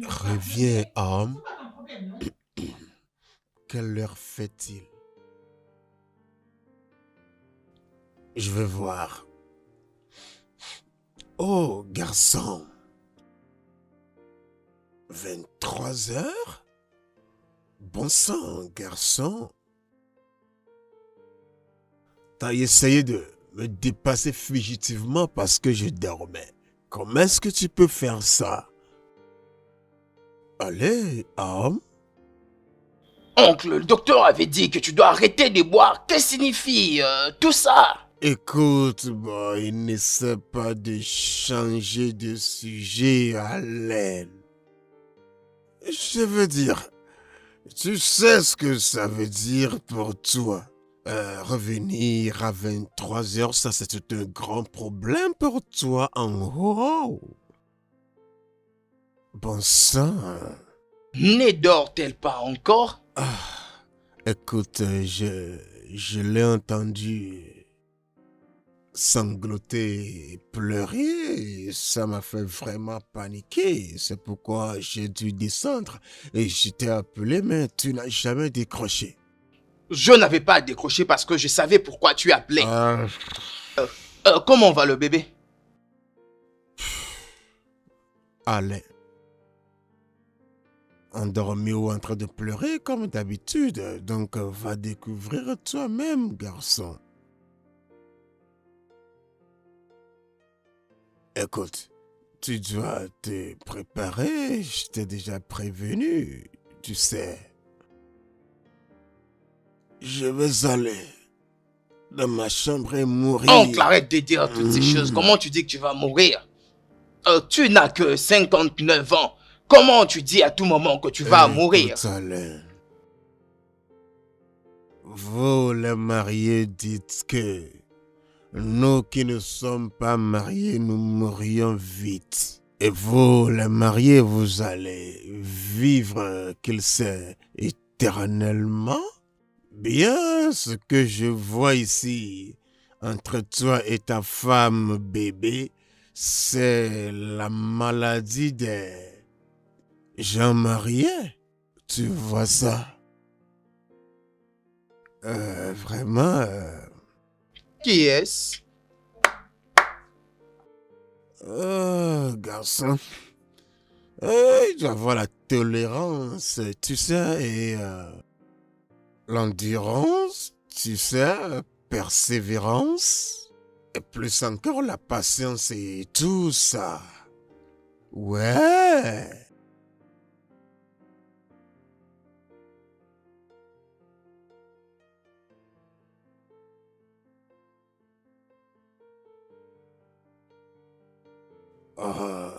Reviens, homme. Quelle heure fait-il? Je vais voir. Oh, garçon. 23 heures? Bon sang, garçon. T'as essayé de me dépasser fugitivement parce que je dormais. Comment est-ce que tu peux faire ça? Allez, homme. Oncle, le docteur avait dit que tu dois arrêter de boire. Que signifie tout ça? Écoute, boy, n'essaie pas de changer de sujet à l'aile. Je veux dire, tu sais ce que ça veut dire pour toi. Revenir à 23 heures, ça c'est un grand problème pour toi en haut. Bon sang. Ne dort-elle pas encore? Écoute, je l'ai entendu sangloter et pleurer. Et ça m'a fait vraiment paniquer. C'est pourquoi j'ai dû descendre et je t'ai appelé, mais tu n'as jamais décroché. Je n'avais pas à décrocher parce que je savais pourquoi tu appelais. Comment va le bébé? Allez. Endormi ou en train de pleurer comme d'habitude. Donc va découvrir toi-même, garçon. Écoute, tu dois te préparer. Je t'ai déjà prévenu. Tu sais. Je vais aller dans ma chambre et mourir. Oncle, arrête de dire toutes ces choses. Comment tu dis que tu vas mourir? Tu n'as que 59 ans. Comment tu dis à tout moment que tu vas mourir? Écoute, Alain, vous les mariés dites que nous qui ne sommes pas mariés, nous mourrions vite. Et vous les mariés, vous allez vivre, qu'il sait, éternellement? Bien, ce que je vois ici entre toi et ta femme bébé, c'est la maladie des gens mariés. Tu vois ça? Vraiment. Qui est-ce? Garçon. Il doit avoir la tolérance, tu sais, et l'endurance, tu sais, persévérance, et plus encore la patience et tout ça. Ouais.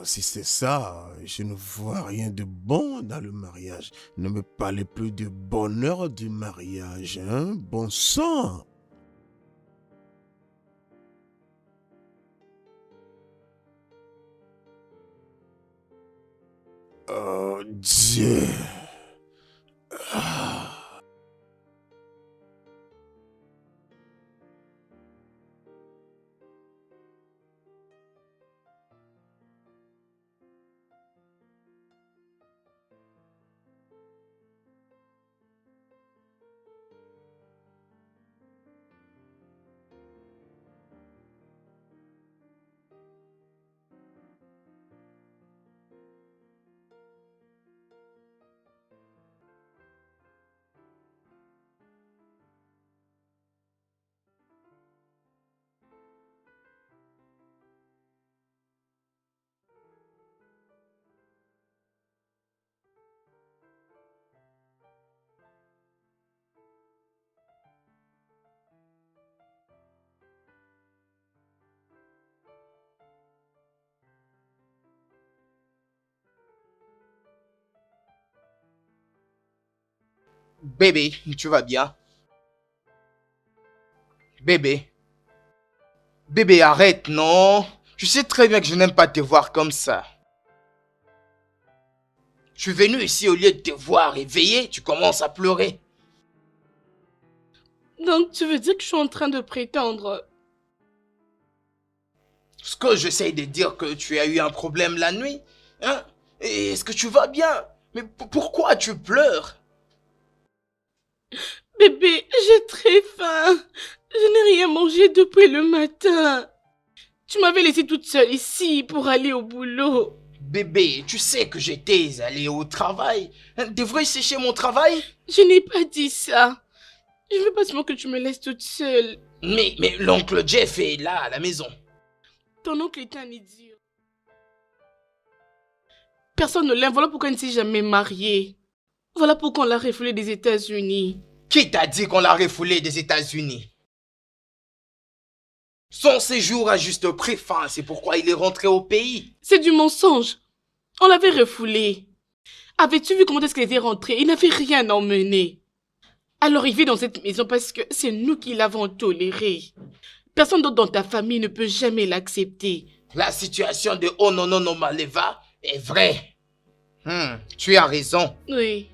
Si c'est ça, je ne vois rien de bon dans le mariage. Ne me parlez plus du bonheur du mariage, hein? Bon sang! Oh Dieu! Bébé, tu vas bien? Bébé. Bébé, arrête, non? Tu sais très bien que je n'aime pas te voir comme ça. Je suis venu ici, au lieu de te voir éveillé, tu commences à pleurer. Donc tu veux dire que je suis en train de prétendre? Ce que j'essaye de dire que tu as eu un problème la nuit, hein? Et est-ce que tu vas bien? Mais pourquoi tu pleures? Bébé, j'ai très faim. Je n'ai rien mangé depuis le matin. Tu m'avais laissée toute seule ici pour aller au boulot. Bébé, tu sais que j'étais allé au travail. Devrais-je sécher mon travail? Je n'ai pas dit ça. Je veux pas seulement que tu me laisses toute seule. Mais l'oncle Jeff est là à la maison. Ton oncle est un idiot. Personne ne l'aime, voilà pourquoi il ne s'est jamais marié. Voilà pourquoi on l'a refoulé des États-Unis. Qui t'a dit qu'on l'a refoulé des États-Unis? Son séjour a juste pris fin, c'est pourquoi il est rentré au pays. C'est du mensonge. On l'avait refoulé. Avais-tu vu comment est-ce qu'il était rentré? Il n'avait rien emmené. Alors il vit dans cette maison parce que c'est nous qui l'avons toléré. Personne d'autre dans ta famille ne peut jamais l'accepter. La situation de Ononono Maleva est vraie. Tu as raison. Oui.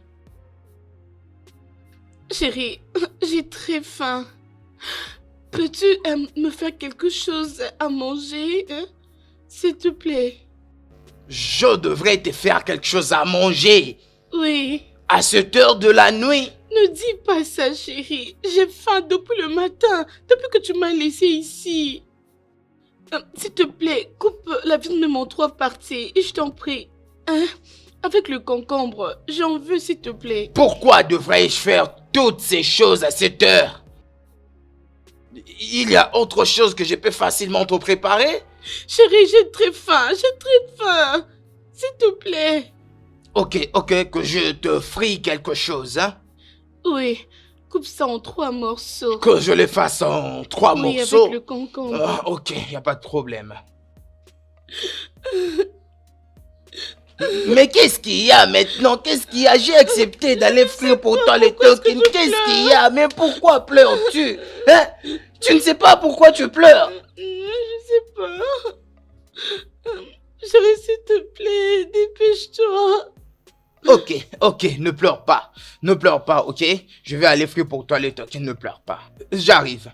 Chérie, j'ai très faim. Peux-tu me faire quelque chose à manger, hein? S'il te plaît. Je devrais te faire quelque chose à manger. Oui. À cette heure de la nuit. Ne dis pas ça, chérie. J'ai faim depuis le matin, depuis que tu m'as laissé ici. S'il te plaît, coupe la viande de mon 3 parties, je t'en prie. Hein? Avec le concombre, j'en veux, s'il te plaît. Pourquoi devrais-je faire toutes ces choses à cette heure? Il y a autre chose que je peux facilement te préparer? Chérie, j'ai très faim, S'il te plaît. Ok, que je te frie quelque chose, hein? Oui, coupe ça en 3 morceaux. Que je le fasse en 3 oui, morceaux? avec le concombre. Ah, ok, y a pas de problème. Mais qu'est-ce qu'il y a maintenant? Qu'est-ce qu'il y a? J'ai accepté d'aller frire pour toi les tokens. Qu'est-ce qu'il y a? Mais pourquoi pleures-tu? Hein? Tu ne sais pas pourquoi tu pleures? Je sais pas. Chérie, s'il te plaît, dépêche-toi. Ok, ne pleure pas. Ne pleure pas, ok? Je vais aller frire pour toi les tokens, ne pleure pas. J'arrive.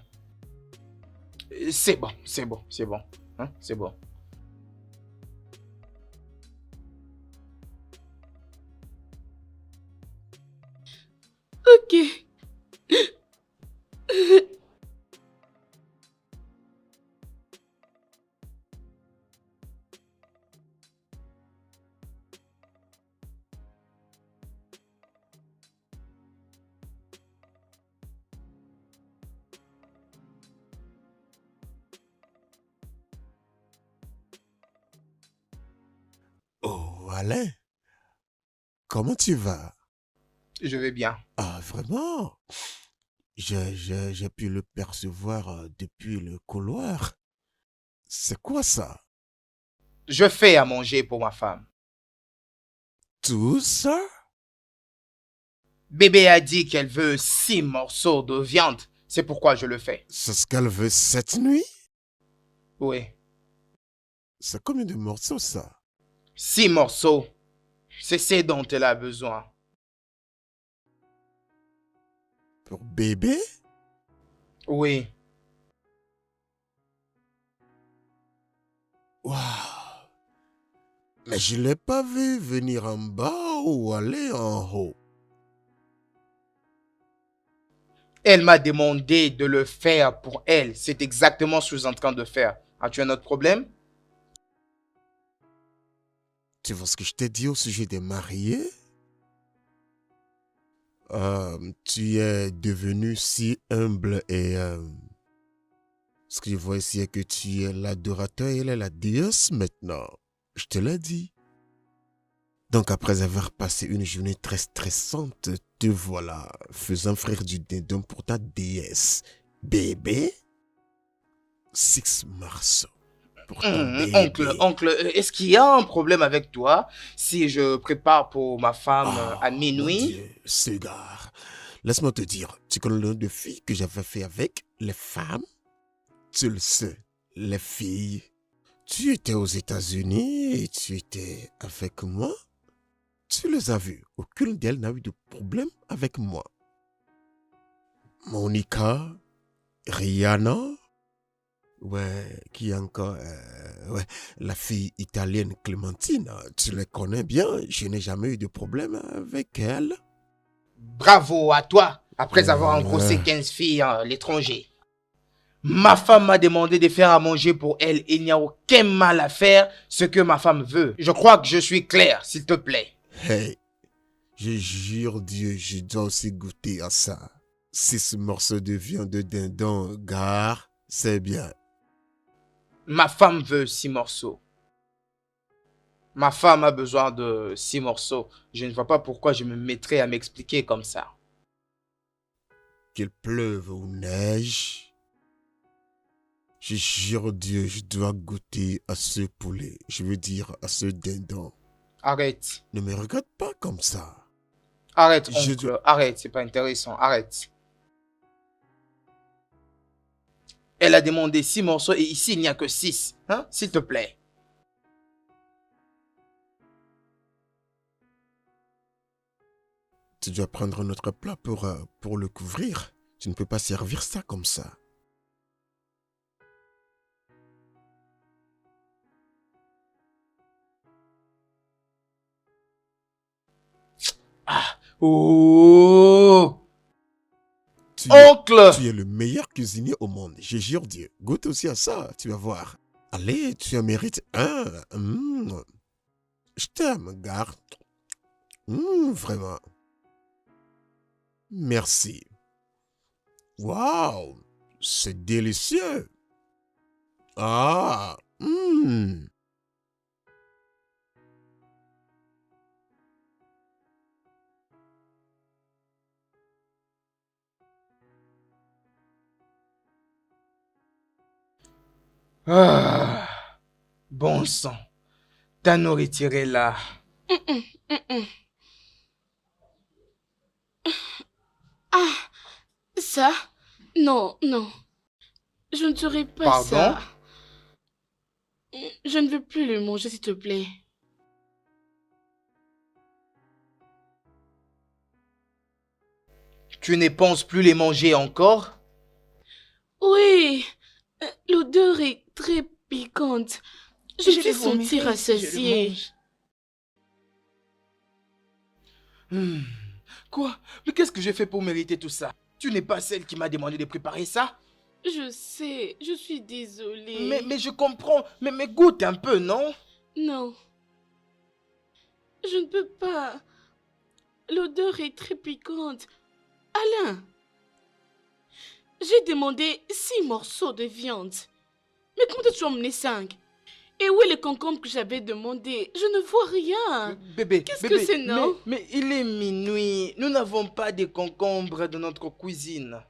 C'est bon. Hein? C'est bon. Ok. Oh, Alain, comment tu vas? Je vais bien. Ah, vraiment? J'ai pu le percevoir depuis le couloir. C'est quoi ça? Je fais à manger pour ma femme. Tout ça? Bébé a dit qu'elle veut 6 morceaux de viande. C'est pourquoi je le fais. C'est ce qu'elle veut cette nuit? Oui. C'est combien de morceaux ça? 6 morceaux. C'est ce dont elle a besoin. Pour bébé? Oui. Waouh! Mais je ne l'ai pas vu venir en bas ou aller en haut. Elle m'a demandé de le faire pour elle. C'est exactement ce que je suis en train de faire. As-tu un autre problème? Tu vois ce que je t'ai dit au sujet des mariés? Tu es devenu si humble et ce que je vois ici est que tu es l'adorateur et elle est la déesse maintenant. Je te l'ai dit. Donc après avoir passé une journée très stressante, te voilà faisant frire du dindon pour ta déesse. Bébé? 6 morceaux pour ton bébé. Oncle, est-ce qu'il y a un problème avec toi si je prépare pour ma femme à Mon minuit? Dieu, Cégard. Laisse-moi te dire, tu connais le nom de filles que j'avais fait avec les femmes? Tu le sais, les filles. Tu étais aux États-Unis et tu étais avec moi? Tu les as vues. Aucune d'elles n'a eu de problème avec moi. Monica, Rihanna, ouais, qui encore, ouais, la fille italienne Clémentine, tu les connais bien. Je n'ai jamais eu de problème avec elle. Bravo à toi, après avoir engrossé 15 filles à l'étranger. Ma femme m'a demandé de faire à manger pour elle. Il n'y a aucun mal à faire ce que ma femme veut. Je crois que je suis clair, s'il te plaît. Hey, je jure Dieu, je dois aussi goûter à ça. 6 morceaux de viande de dindon, gare, c'est bien. Ma femme veut 6 morceaux. Ma femme a besoin de 6 morceaux. Je ne vois pas pourquoi je me mettrais à m'expliquer comme ça. Qu'il pleuve ou neige, je jure Dieu, je dois goûter à ce poulet. Je veux dire à ce dindon. Arrête. Ne me regarde pas comme ça. Arrête, Je oncle. dois- Arrête, c'est pas intéressant. Arrête. Elle a demandé 6 morceaux et ici, il n'y a que 6. Hein? S'il te plaît. Tu dois prendre notre plat pour le couvrir. Tu ne peux pas servir ça comme ça. Ah. Oh. Tu es, Oncle. tu es le meilleur cuisinier au monde. Je jure Dieu. Goûte aussi à ça, tu vas voir. Allez, tu en mérites un. Je t'aime, gare. Vraiment. Merci. Waouh, c'est délicieux. Ah, Ah. Bon sang. Ta nourriture est là. Ah, ça? Non, non. Je ne ferai pas Pardon? ça. Je ne veux plus le manger, s'il te plaît. Tu ne penses plus les manger encore? Oui, l'odeur est très piquante. Je Je vais vais vomir sentir si je le rassasiée. mange. Quoi? Mais qu'est-ce que j'ai fait pour mériter tout ça? Tu n'es pas celle qui m'a demandé de préparer ça? Je sais, je suis désolée. Mais je comprends. Mais goûte un peu, non? Non, je ne peux pas. L'odeur est très piquante. Alain, j'ai demandé 6 morceaux de viande. Mais comment as-tu emmené 5? Et où est le concombre que j'avais demandé? Je ne vois rien. Bébé, Qu'est-ce bébé, que c'est, non? mais il est minuit. Nous n'avons pas de concombre dans notre cuisine.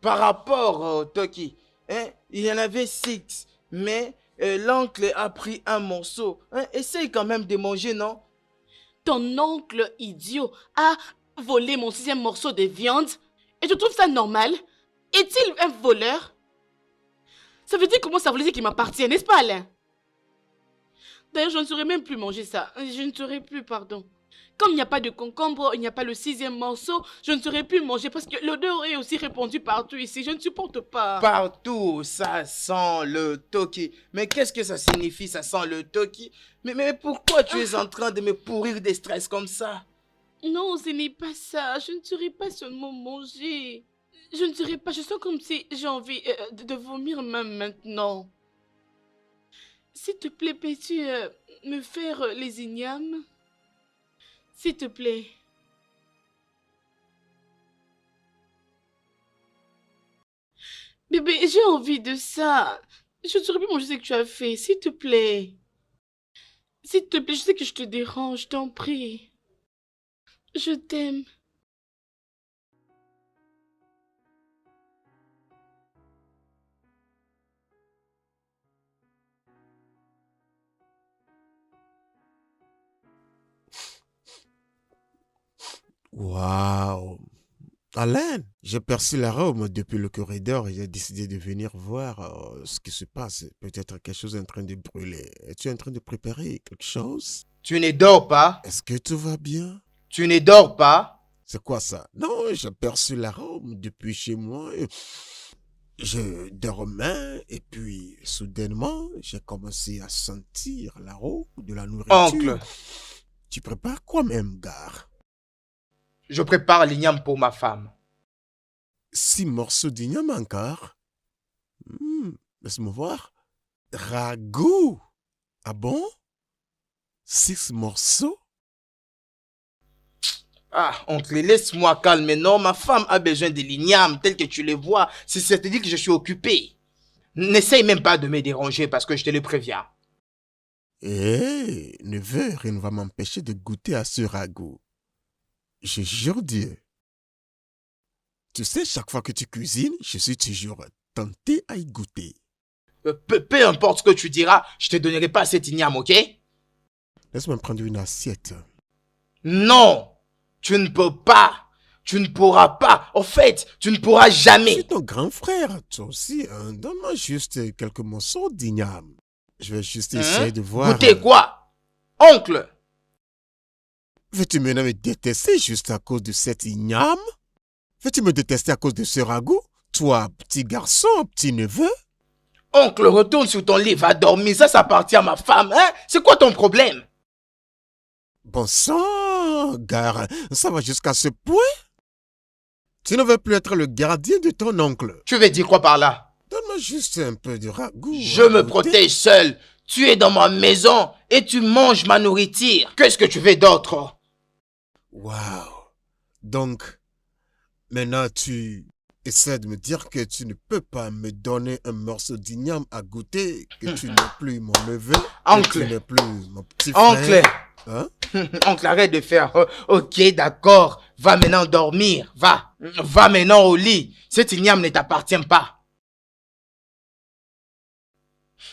Par rapport au Toki, hein, il y en avait 6. Mais l'oncle a pris un morceau. Hein, essaye quand même de manger, non? Ton oncle idiot a volé mon 6e morceau de viande et tu trouves ça normal? Est-il un voleur? Ça veut dire comment ça voulait dire qu'il m'appartient, n'est-ce pas, Alain? D'ailleurs, je ne saurais même plus manger ça. Je ne saurais plus, pardon. Comme il n'y a pas de concombre, il n'y a pas le 6e morceau, je ne saurais plus manger parce que l'odeur est aussi répandue partout ici. Je ne supporte pas. Partout, ça sent le Toki. Mais qu'est-ce que ça signifie, ça sent le Toki? Mais pourquoi tu es en train de me pourrir de stress comme ça? Non, ce n'est pas ça. Je ne saurais pas seulement manger. Je ne saurais pas. Je sens comme si j'ai envie de vomir même maintenant. S'il te plaît, peux-tu me faire les ignames? S'il te plaît. Bébé, j'ai envie de ça. Je ne saurais plus manger ce que tu as fait. S'il te plaît. S'il te plaît, je sais que je te dérange, je t'en prie. Je t'aime. waouh. Alain, j'ai perçu l'arôme depuis le corridor et j'ai décidé de venir voir ce qui se passe. Peut-être quelque chose est en train de brûler. Es-tu en train de préparer quelque chose? Tu ne dors pas? Est-ce que tout va bien? Tu ne dors pas? C'est quoi ça? Non, j'ai perçu l'arôme depuis chez moi. Je dormais et puis soudainement, j'ai commencé à sentir l'arôme de la nourriture. Oncle, Tu prépares quoi même, gare? je prépare l'igname pour ma femme. 6 morceaux d'igname encore? Laisse-moi voir. Ragoût! Ah bon? 6 morceaux? Ah, oncle, laisse-moi calmer. Non, ma femme a besoin de l'igname tel que tu le vois. C'est-à-dire que je suis occupé. N'essaye même pas de me déranger parce que je te le préviens. Eh, neveu, rien ne va m'empêcher de goûter à ce ragoût. Je jure Dieu. Tu sais, chaque fois que tu cuisines, je suis toujours tenté à y goûter. Peu importe ce que tu diras, je te donnerai pas cette igname, ok? Laisse-moi prendre une assiette. Non, tu ne peux pas. Tu ne pourras pas. En fait, tu ne pourras Je suis jamais. ton grand frère, toi aussi. Donne-moi juste quelques morceaux d'igname. Je vais juste essayer de voir. Goûter quoi? Oncle, Veux-tu maintenant me détester juste à cause de cette igname? Veux-tu me détester à cause de ce ragoût? Toi, petit garçon, petit neveu? oncle, retourne sur ton lit, va dormir. Ça appartient à ma femme, hein? C'est quoi ton problème? Bon sang, gare, ça va jusqu'à ce point? Tu ne veux plus être le gardien de ton oncle. Tu veux dire quoi par là? Donne-moi juste un peu de ragoût. Je à me goûter. protège seul. Tu es dans ma maison et tu manges ma nourriture. Qu'est-ce que tu veux d'autre? Waouh. Donc, maintenant tu essaies de me dire que tu ne peux pas me donner un morceau d'igname à goûter, que tu n'es plus mon neveu, que Oncle. tu n'es plus mon petit Oncle. frère. Hein? Oncle, arrête de faire. Ok, d'accord. Va maintenant dormir. Va. Va maintenant au lit. Cette igname ne t'appartient pas.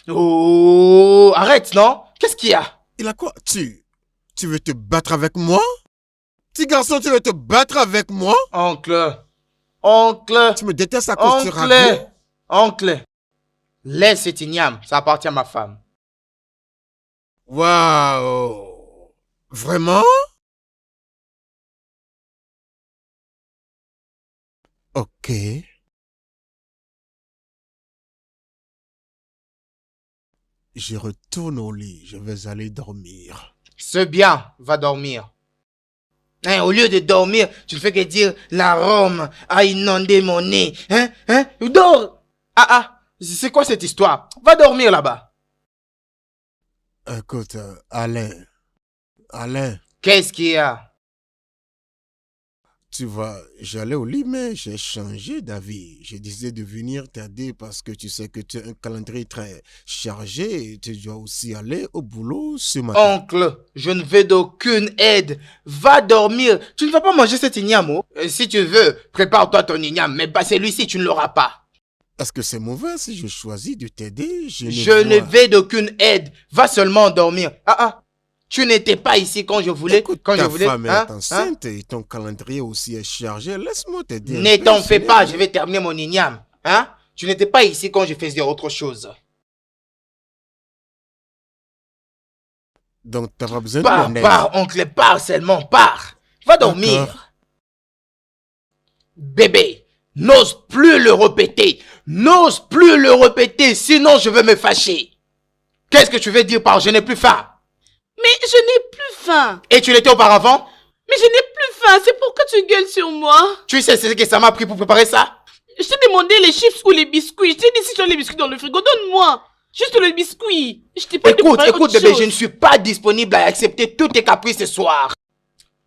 Oh, arrête, non? Qu'est-ce qu'il y a? Il a quoi? Tu veux te battre avec moi? Petit garçon, tu veux te battre avec moi? Oncle. Oncle. Tu me détestes à cause de ce ragoût? Oncle. Oncle. Laisse cette igname. Ça appartient à ma femme. Waouh! Vraiment? Ok. Je retourne au lit. Je vais aller dormir. C'est bien. Va dormir. Hein, au lieu de dormir, tu ne fais que dire l'arôme a inondé mon nez. Hein? Dors! Ah, c'est quoi cette histoire? Va dormir là-bas. Écoute, Alain, Qu'est-ce qu'il y a? tu vois, j'allais au lit, mais j'ai changé d'avis. J'ai décidé de venir t'aider parce que tu sais que tu as un calendrier très chargé et tu dois aussi aller au boulot ce matin. Oncle, je ne veux d'aucune aide. Va dormir. Tu ne vas pas manger cet igname. Oh. Si tu veux, prépare-toi ton igname. Mais pas celui-ci, tu ne l'auras pas. Est-ce que c'est mauvais si je choisis de t'aider? Je ne veux d'aucune aide. Va seulement dormir. Tu n'étais pas ici quand je voulais. Écoute, quand ta je voulais. femme est enceinte et ton calendrier aussi est chargé. Laisse-moi t'aider. Ne t'en fais pas, je vais terminer mon igname. Hein? Tu n'étais pas ici quand je faisais autre chose. Donc, tu n'as pas besoin de mon aide. Pars, oncle, pars seulement, pars. Va dormir. D'accord. Bébé, n'ose plus le répéter. N'ose plus le répéter, sinon je vais me fâcher. Qu'est-ce que tu veux dire par je n'ai plus faim? Mais je n'ai plus faim. Et tu l'étais auparavant? Mais je n'ai plus faim, c'est pourquoi tu gueules sur moi. Tu sais ce que ça m'a pris pour préparer ça? Je t'ai demandé les chips ou les biscuits. Je t'ai dit si tu as les biscuits dans le frigo, donne-moi. Juste le biscuit. Je t'ai pas dit de préparer Écoute, autre bébé, chose. je ne suis pas disponible à accepter tous tes caprices ce soir.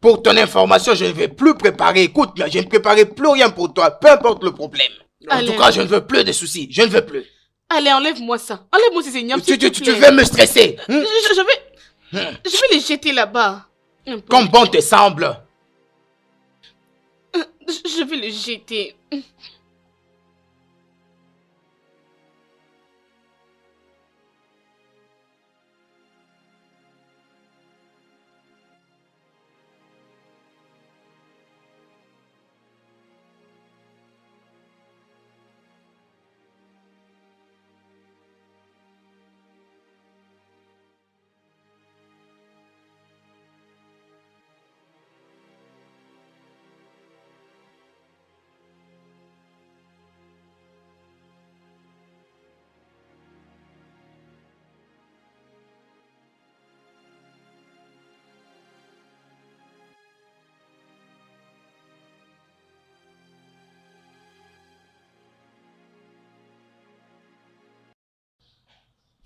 Pour ton information, je ne vais plus préparer. Écoute, je ne préparerai plus rien pour toi, peu importe le problème. En Allez. tout cas, je ne veux plus de soucis. Je ne veux plus. Allez, enlève-moi ça. Enlève-moi ces ignames, Tu s'il te plaît. veux me stresser. Je vais les jeter là-bas. Comme bon te semble. Je vais les jeter.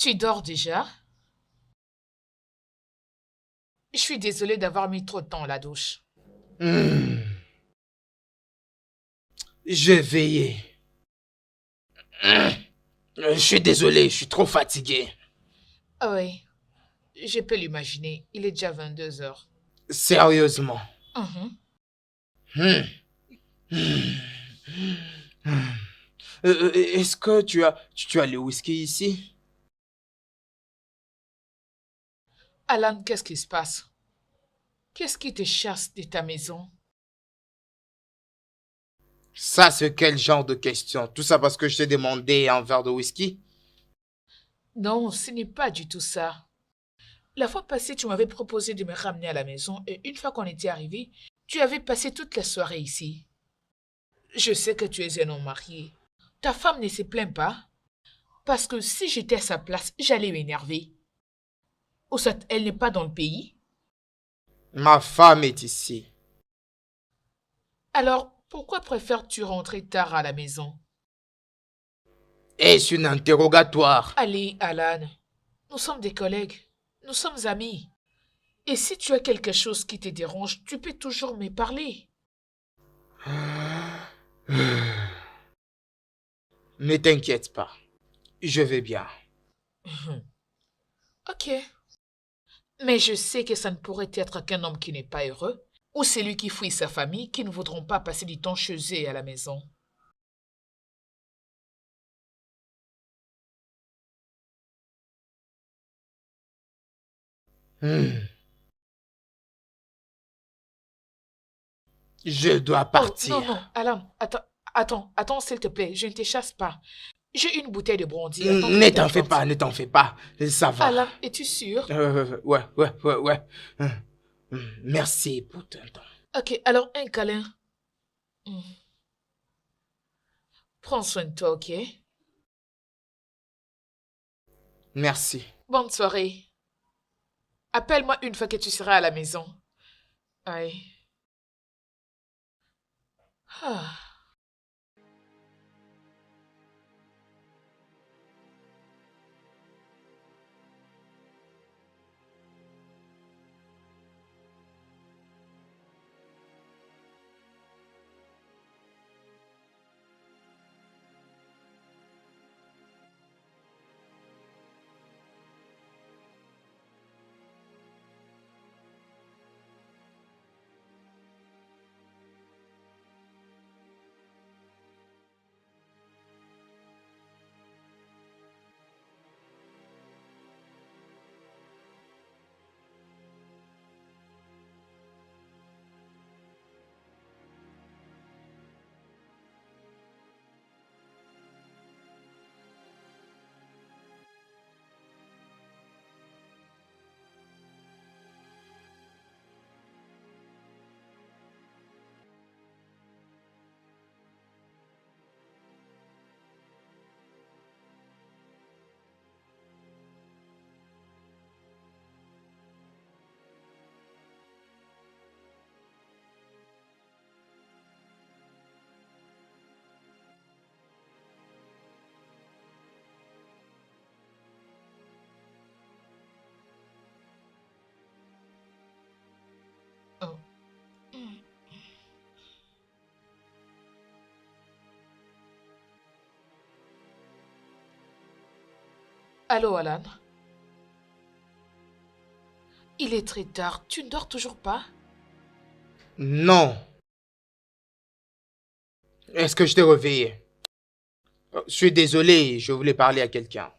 Tu dors déjà? Je suis désolée d'avoir mis trop de temps à la douche. Hmm, J'ai veillé. Je suis désolé, je suis trop fatigué. Ah oui, je peux l'imaginer. Il est déjà 22 heures. Sérieusement. Mhm. Hmm, hmm, hmm. Est-ce que tu as le whisky ici? Alan, qu'est-ce qui se passe? Qu'est-ce qui te chasse de ta maison? Ça, c'est quel genre de question? Tout ça parce que je t'ai demandé un verre de whisky? Non, ce n'est pas du tout ça. La fois passée, tu m'avais proposé de me ramener à la maison et une fois qu'on était arrivé, tu avais passé toute la soirée ici. Je sais que tu es un homme marié. Ta femme ne se plaint pas parce que si j'étais à sa place, j'allais m'énerver. Ou soit elle n'est pas dans le pays. Ma femme est ici. Alors, pourquoi préfères-tu rentrer tard à la maison? Est-ce une interrogatoire? Allez, Alan, nous sommes des collègues. Nous sommes amis. Et si tu as quelque chose qui te dérange, tu peux toujours me parler. Ne t'inquiète pas. Je vais bien. Ok. Mais je sais que ça ne pourrait être qu'un homme qui n'est pas heureux, ou celui qui fuit sa famille, qui ne voudront pas passer du temps chez eux et à la maison. Hmm. Je dois Oh, non, partir. non, Alan, attends, s'il te plaît, je ne te chasse pas. J'ai une bouteille de brandy, attends que Ne je t'en fais t'apporte. pas, ne t'en fais pas. Ça va. Alan, es-tu sûr? Ouais. Merci pour ton temps. Ok, alors un câlin. Hmm. Prends soin de toi, ok? Merci. Bonne soirée. Appelle-moi une fois que tu seras à la maison. Aïe. Ah. Oh. Hmm. Allô, Alan? Il est très tard. Tu ne dors toujours pas? Non. Est-ce que je t'ai réveillé? Je suis désolé, je voulais parler à quelqu'un.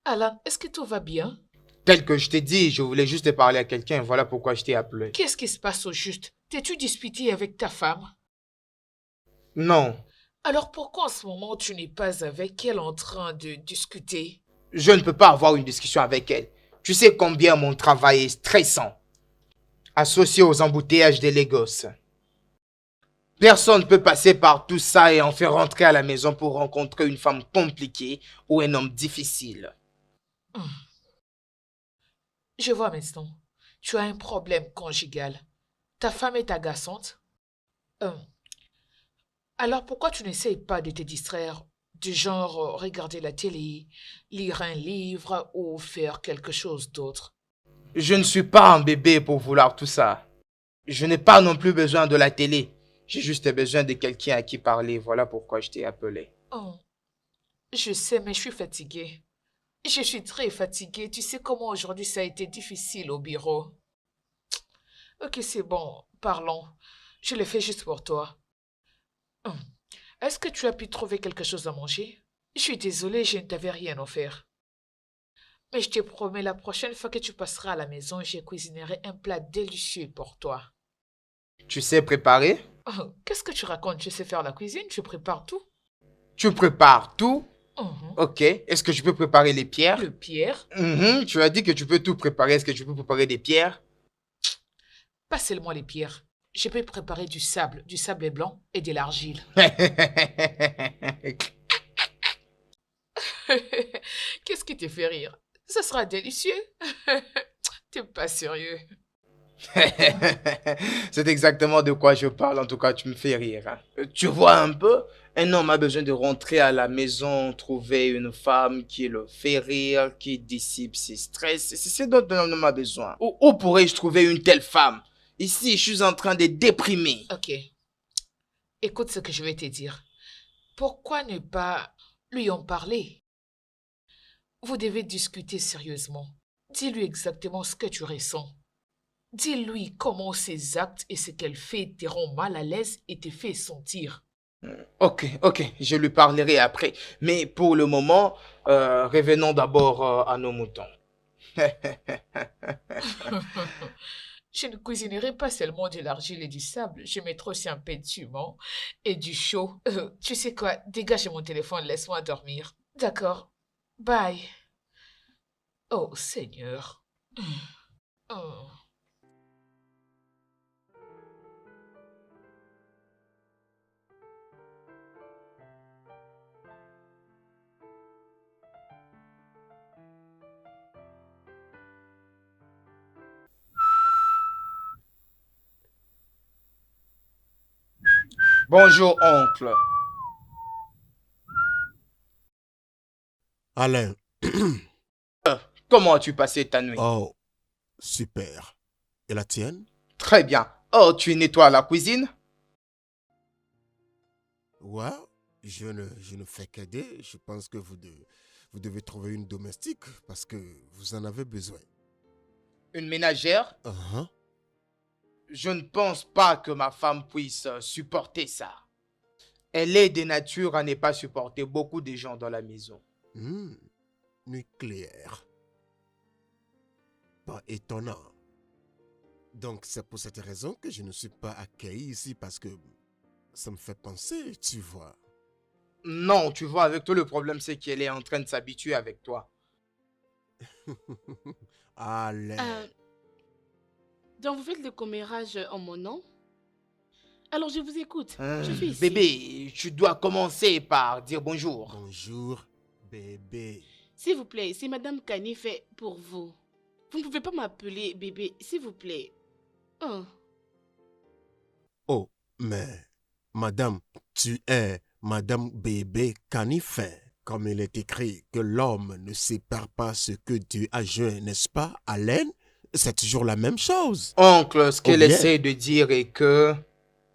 Alan, est-ce que tout va bien? Tel que je t'ai dit, je voulais juste te parler à quelqu'un, voilà pourquoi je t'ai appelé. Qu'est-ce qui se passe au juste? T'es-tu disputé avec ta femme? Non, Alors pourquoi en ce moment tu n'es pas avec elle en train de discuter? je ne peux pas avoir une discussion avec elle. Tu sais combien mon travail est stressant, associé aux embouteillages des Lagos. Personne ne peut passer par tout ça et en faire rentrer à la maison pour rencontrer une femme compliquée ou un homme difficile. Hmm. Je vois maintenant. Tu as un problème conjugal. Ta femme est agaçante. Euh, alors pourquoi tu n'essayes pas de te distraire Du genre regarder la télé, lire un livre ou faire quelque chose d'autre. Je ne suis pas un bébé pour vouloir tout ça. Je n'ai pas non plus besoin de la télé. J'ai juste besoin de quelqu'un à qui parler. Voilà pourquoi je t'ai appelé. Oh, je sais, mais je suis fatiguée. Je suis très fatiguée. Tu sais comment aujourd'hui ça a été difficile au bureau. Ok, c'est bon, parlons. Je le fais juste pour toi. Hum. Est-ce que tu as pu trouver quelque chose à manger? Je suis désolée, je ne t'avais rien offert. Mais je te promets, la prochaine fois que tu passeras à la maison, je cuisinerai un plat délicieux pour toi. Tu sais préparer? Oh, qu'est-ce que tu racontes? Je sais faire la cuisine, je prépare tout. Tu prépares tout? Mhm. Ok. Est-ce que je peux préparer les pierres? Le pierre, Tu as dit que tu peux tout préparer. Est-ce que tu peux préparer des pierres? pas seulement les pierres. Je peux préparer du sable blanc et de l'argile. Qu'est-ce qui te fait rire? Ça sera délicieux. T'es pas sérieux. C'est exactement de quoi je parle. En tout cas, tu me fais rire, hein. Tu vois un peu, un homme a besoin de rentrer à la maison, trouver une femme qui le fait rire, qui dissipe ses stress. C'est ce dont un homme a besoin. Où pourrais-je trouver une telle femme? Ici, je suis en train de déprimer. Ok, écoute ce que je vais te dire. Pourquoi ne pas lui en parler? Vous devez discuter sérieusement. Dis-lui exactement ce que tu ressens. Dis-lui comment ses actes et ce qu'elle fait te rend mal à l'aise et te fait sentir. Ok, je lui parlerai après. Mais pour le moment, revenons d'abord à nos moutons. Je ne cuisinerai pas seulement de l'argile et du sable, je mettrai aussi un peu de piment et du chaud. Tu sais quoi, dégage mon téléphone, laisse-moi dormir. D'accord, bye. Oh Seigneur. Oh. Bonjour, oncle. Alain, Comment as-tu passé ta nuit? oh, super. Et la tienne? Très bien. Oh, tu nettoies la cuisine? Ouais, je ne fais qu'aider. Je pense que vous devez trouver une domestique parce que vous en avez besoin. Une ménagère? Uh-huh. Je ne pense pas que ma femme puisse supporter ça. Elle est de nature à ne pas supporter beaucoup de gens dans la maison. Hmm, nucléaire. Pas étonnant. Donc c'est pour cette raison que je ne suis pas accueilli ici parce que ça me fait penser, tu vois. Non, tu vois, avec tout le problème, c'est qu'elle est en train de s'habituer avec toi. Alain. Donc vous faites le commérage en mon nom? Alors je vous écoute. Je suis ici. Bébé, tu dois commencer par dire bonjour. Bonjour, bébé. S'il vous plaît, c'est Madame Kani fait pour vous. Vous ne pouvez pas m'appeler bébé, s'il vous plaît. Oh. Oh, mais madame, tu es Madame Bébé Canifin. Comme il est écrit que l'homme ne sépare pas ce que Dieu a joint, n'est-ce pas, Alain? C'est toujours la même chose. Oncle, ce qu'elle bien. essaie de dire est que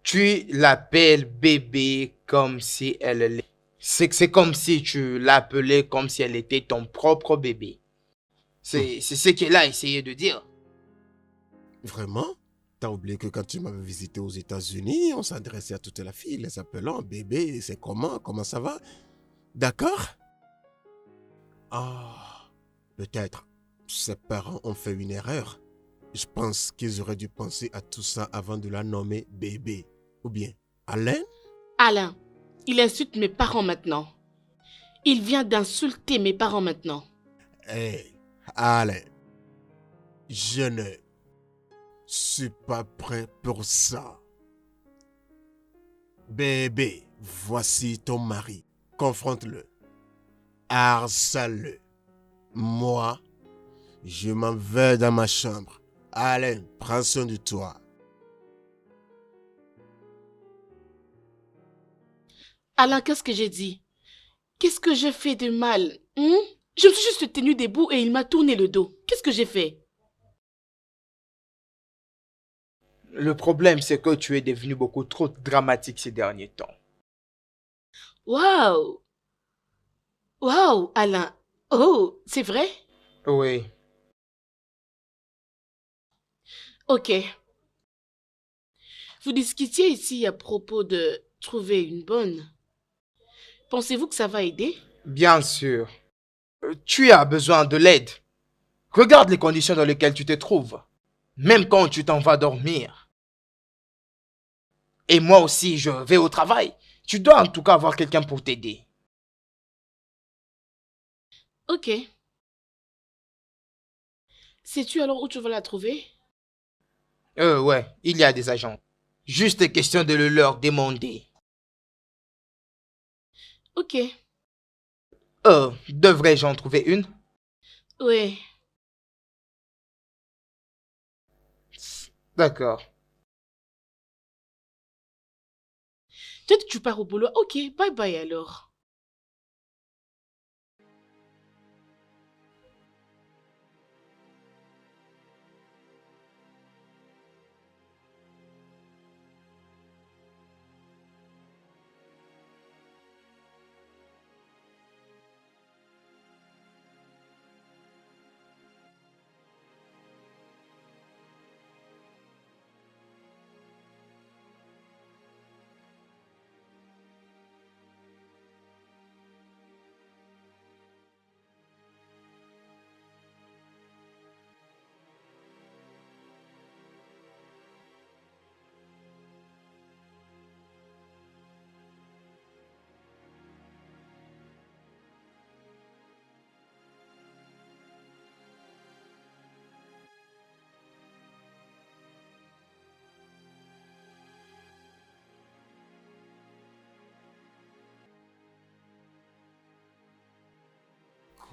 tu l'appelles bébé comme si elle l'est. C'est comme si tu l'appelais comme si elle était ton propre bébé. C'est ce qu'elle a essayé de dire. Vraiment? T'as oublié que quand tu m'avais visité aux États-Unis, on s'adressait à toutes les filles, les appelant bébé, c'est comment ça va? D'accord? Ah, peut-être ses parents ont fait une erreur. Je pense qu'ils auraient dû penser à tout ça avant de la nommer bébé. Ou bien, Alain? Alain, il insulte mes parents maintenant. Il vient d'insulter mes parents maintenant. Hé, Alain, je ne suis pas prêt pour ça. Bébé, voici ton mari. Confronte-le. Harcèle-le. Moi, je m'en vais dans ma chambre. Alain, prends soin de toi. Alain, qu'est-ce que j'ai dit? Qu'est-ce que j'ai fait de mal? Je me suis juste tenue debout et il m'a tourné le dos. Qu'est-ce que j'ai fait? Le problème, c'est que tu es devenu beaucoup trop dramatique ces derniers temps. Waouh! Waouh, Alain! Oh, c'est vrai? Oui. Ok. Vous discutiez ici à propos de trouver une bonne. Pensez-vous que ça va aider? Bien sûr. Tu as besoin de l'aide. Regarde les conditions dans lesquelles tu te trouves. Même quand tu t'en vas dormir. Et moi aussi, je vais au travail. Tu dois en tout cas avoir quelqu'un pour t'aider. Ok. Sais-tu alors où tu vas la trouver? Ouais, il y a des agents. Juste question de le leur demander. Ok. Devrais-je en trouver une? Ouais. D'accord. Toi, tu pars au boulot. Ok, bye bye alors.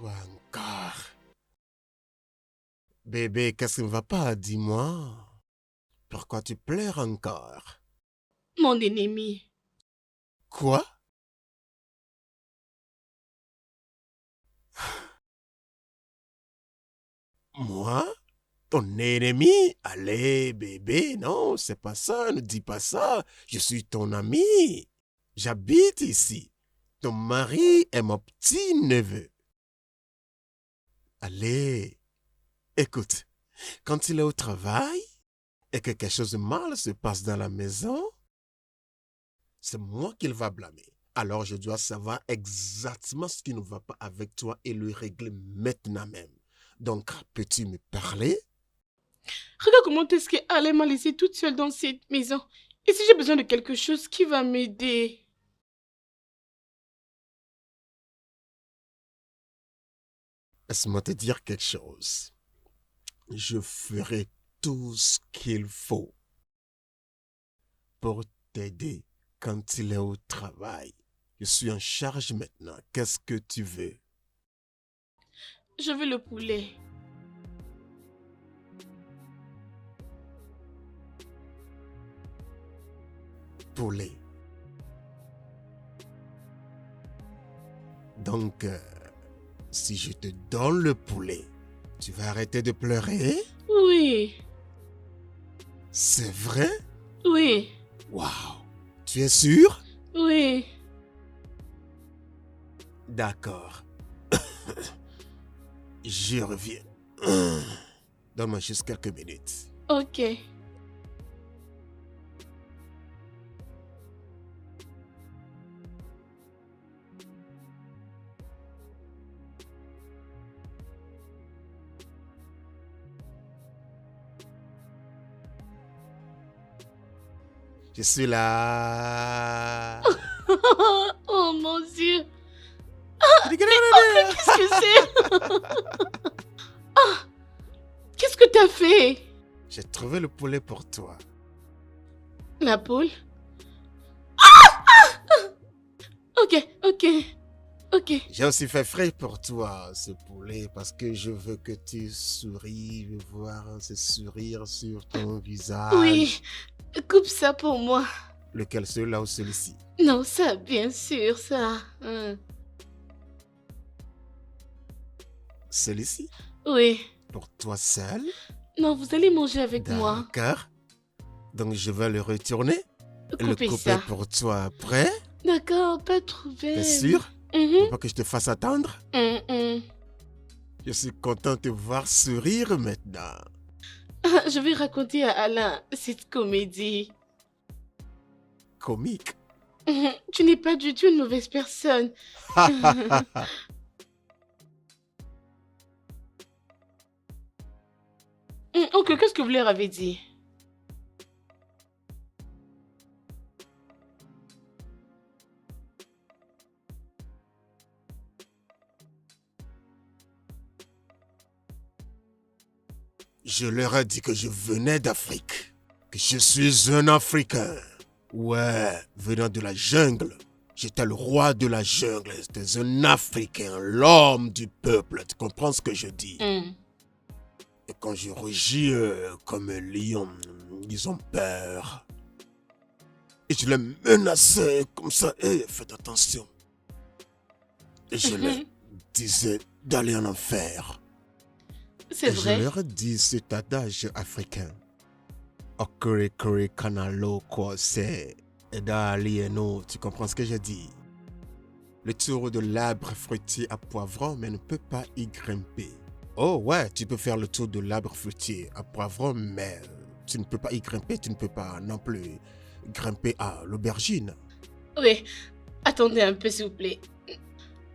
Quoi encore? Bébé, qu'est-ce qui ne va pas? Dis-moi. Pourquoi tu pleures encore? Mon ennemi. Quoi? Moi? Ton ennemi? Allez, bébé, non, c'est pas ça, ne dis pas ça. Je suis ton ami. J'habite ici. Ton mari est mon petit-neveu. Allez, écoute, quand il est au travail et que quelque chose de mal se passe dans la maison, c'est moi qu'il va blâmer. Alors je dois savoir exactement ce qui ne va pas avec toi et le régler maintenant même. Donc, peux-tu me parler? Regarde comment est-ce qu'Alain m'a laissée toute seule dans cette maison. Et si j'ai besoin de quelque chose, qui va m'aider? Laisse-moi te dire quelque chose. Je ferai tout ce qu'il faut pour t'aider quand il est au travail. Je suis en charge maintenant. Qu'est-ce que tu veux? Je veux le poulet. Poulet. Donc, si je te donne le poulet, tu vas arrêter de pleurer? Oui, C'est vrai? oui, Waouh! Tu es sûr? oui. D'accord. Je reviens. Donne-moi juste quelques minutes. Ok. Je suis là. Oh mon Dieu. Qu'est-ce que c'est? Ah, qu'est-ce que t'as fait? J'ai trouvé le poulet pour toi. La poule? Ok, ok, ok. J'ai aussi fait frais pour toi, ce poulet, parce que je veux que tu souris. Je veux voir ce sourire sur ton visage. Oui, coupe ça pour moi. Lequel, celui-là ou celui-ci? Non, ça, bien sûr, ça. Celui-ci, Oui. pour toi seul. Non, vous allez manger avec moi. D'accord. Donc je vais le retourner. Et le Coupez couper ça. pour toi après. D'accord, pas trop T'es belle. sûr? Mhm. Faut pas que je te fasse attendre. Mhm. Je suis content de te voir sourire maintenant. Ah, je vais raconter à Alain cette comédie. Comique. Mhm. Tu n'es pas du tout une mauvaise personne. Oncle, qu'est-ce que vous leur avez dit? Je leur ai dit que je venais d'Afrique. Que je suis un Africain. Ouais, venant de la jungle. J'étais le roi de la jungle. J'étais un Africain, l'homme du peuple. Tu comprends ce que je dis? Et quand je rugis comme un lion, ils ont peur. Et je les menaçais comme ça. Et faites attention. Et je leur disais d'aller en enfer. C'est Et vrai. je leur ai dit cet adage africain. Okere kere kanalo quoi c'est. Eda alieno. Tu comprends ce que je dis? Le tour de l'arbre fruitier à poivron, mais ne peut pas y grimper. Oh ouais, tu peux faire le tour de l'arbre fruitier à poivron, mais tu ne peux pas y grimper. Tu ne peux pas non plus grimper à l'aubergine. Oui. Attendez un peu, s'il vous plaît.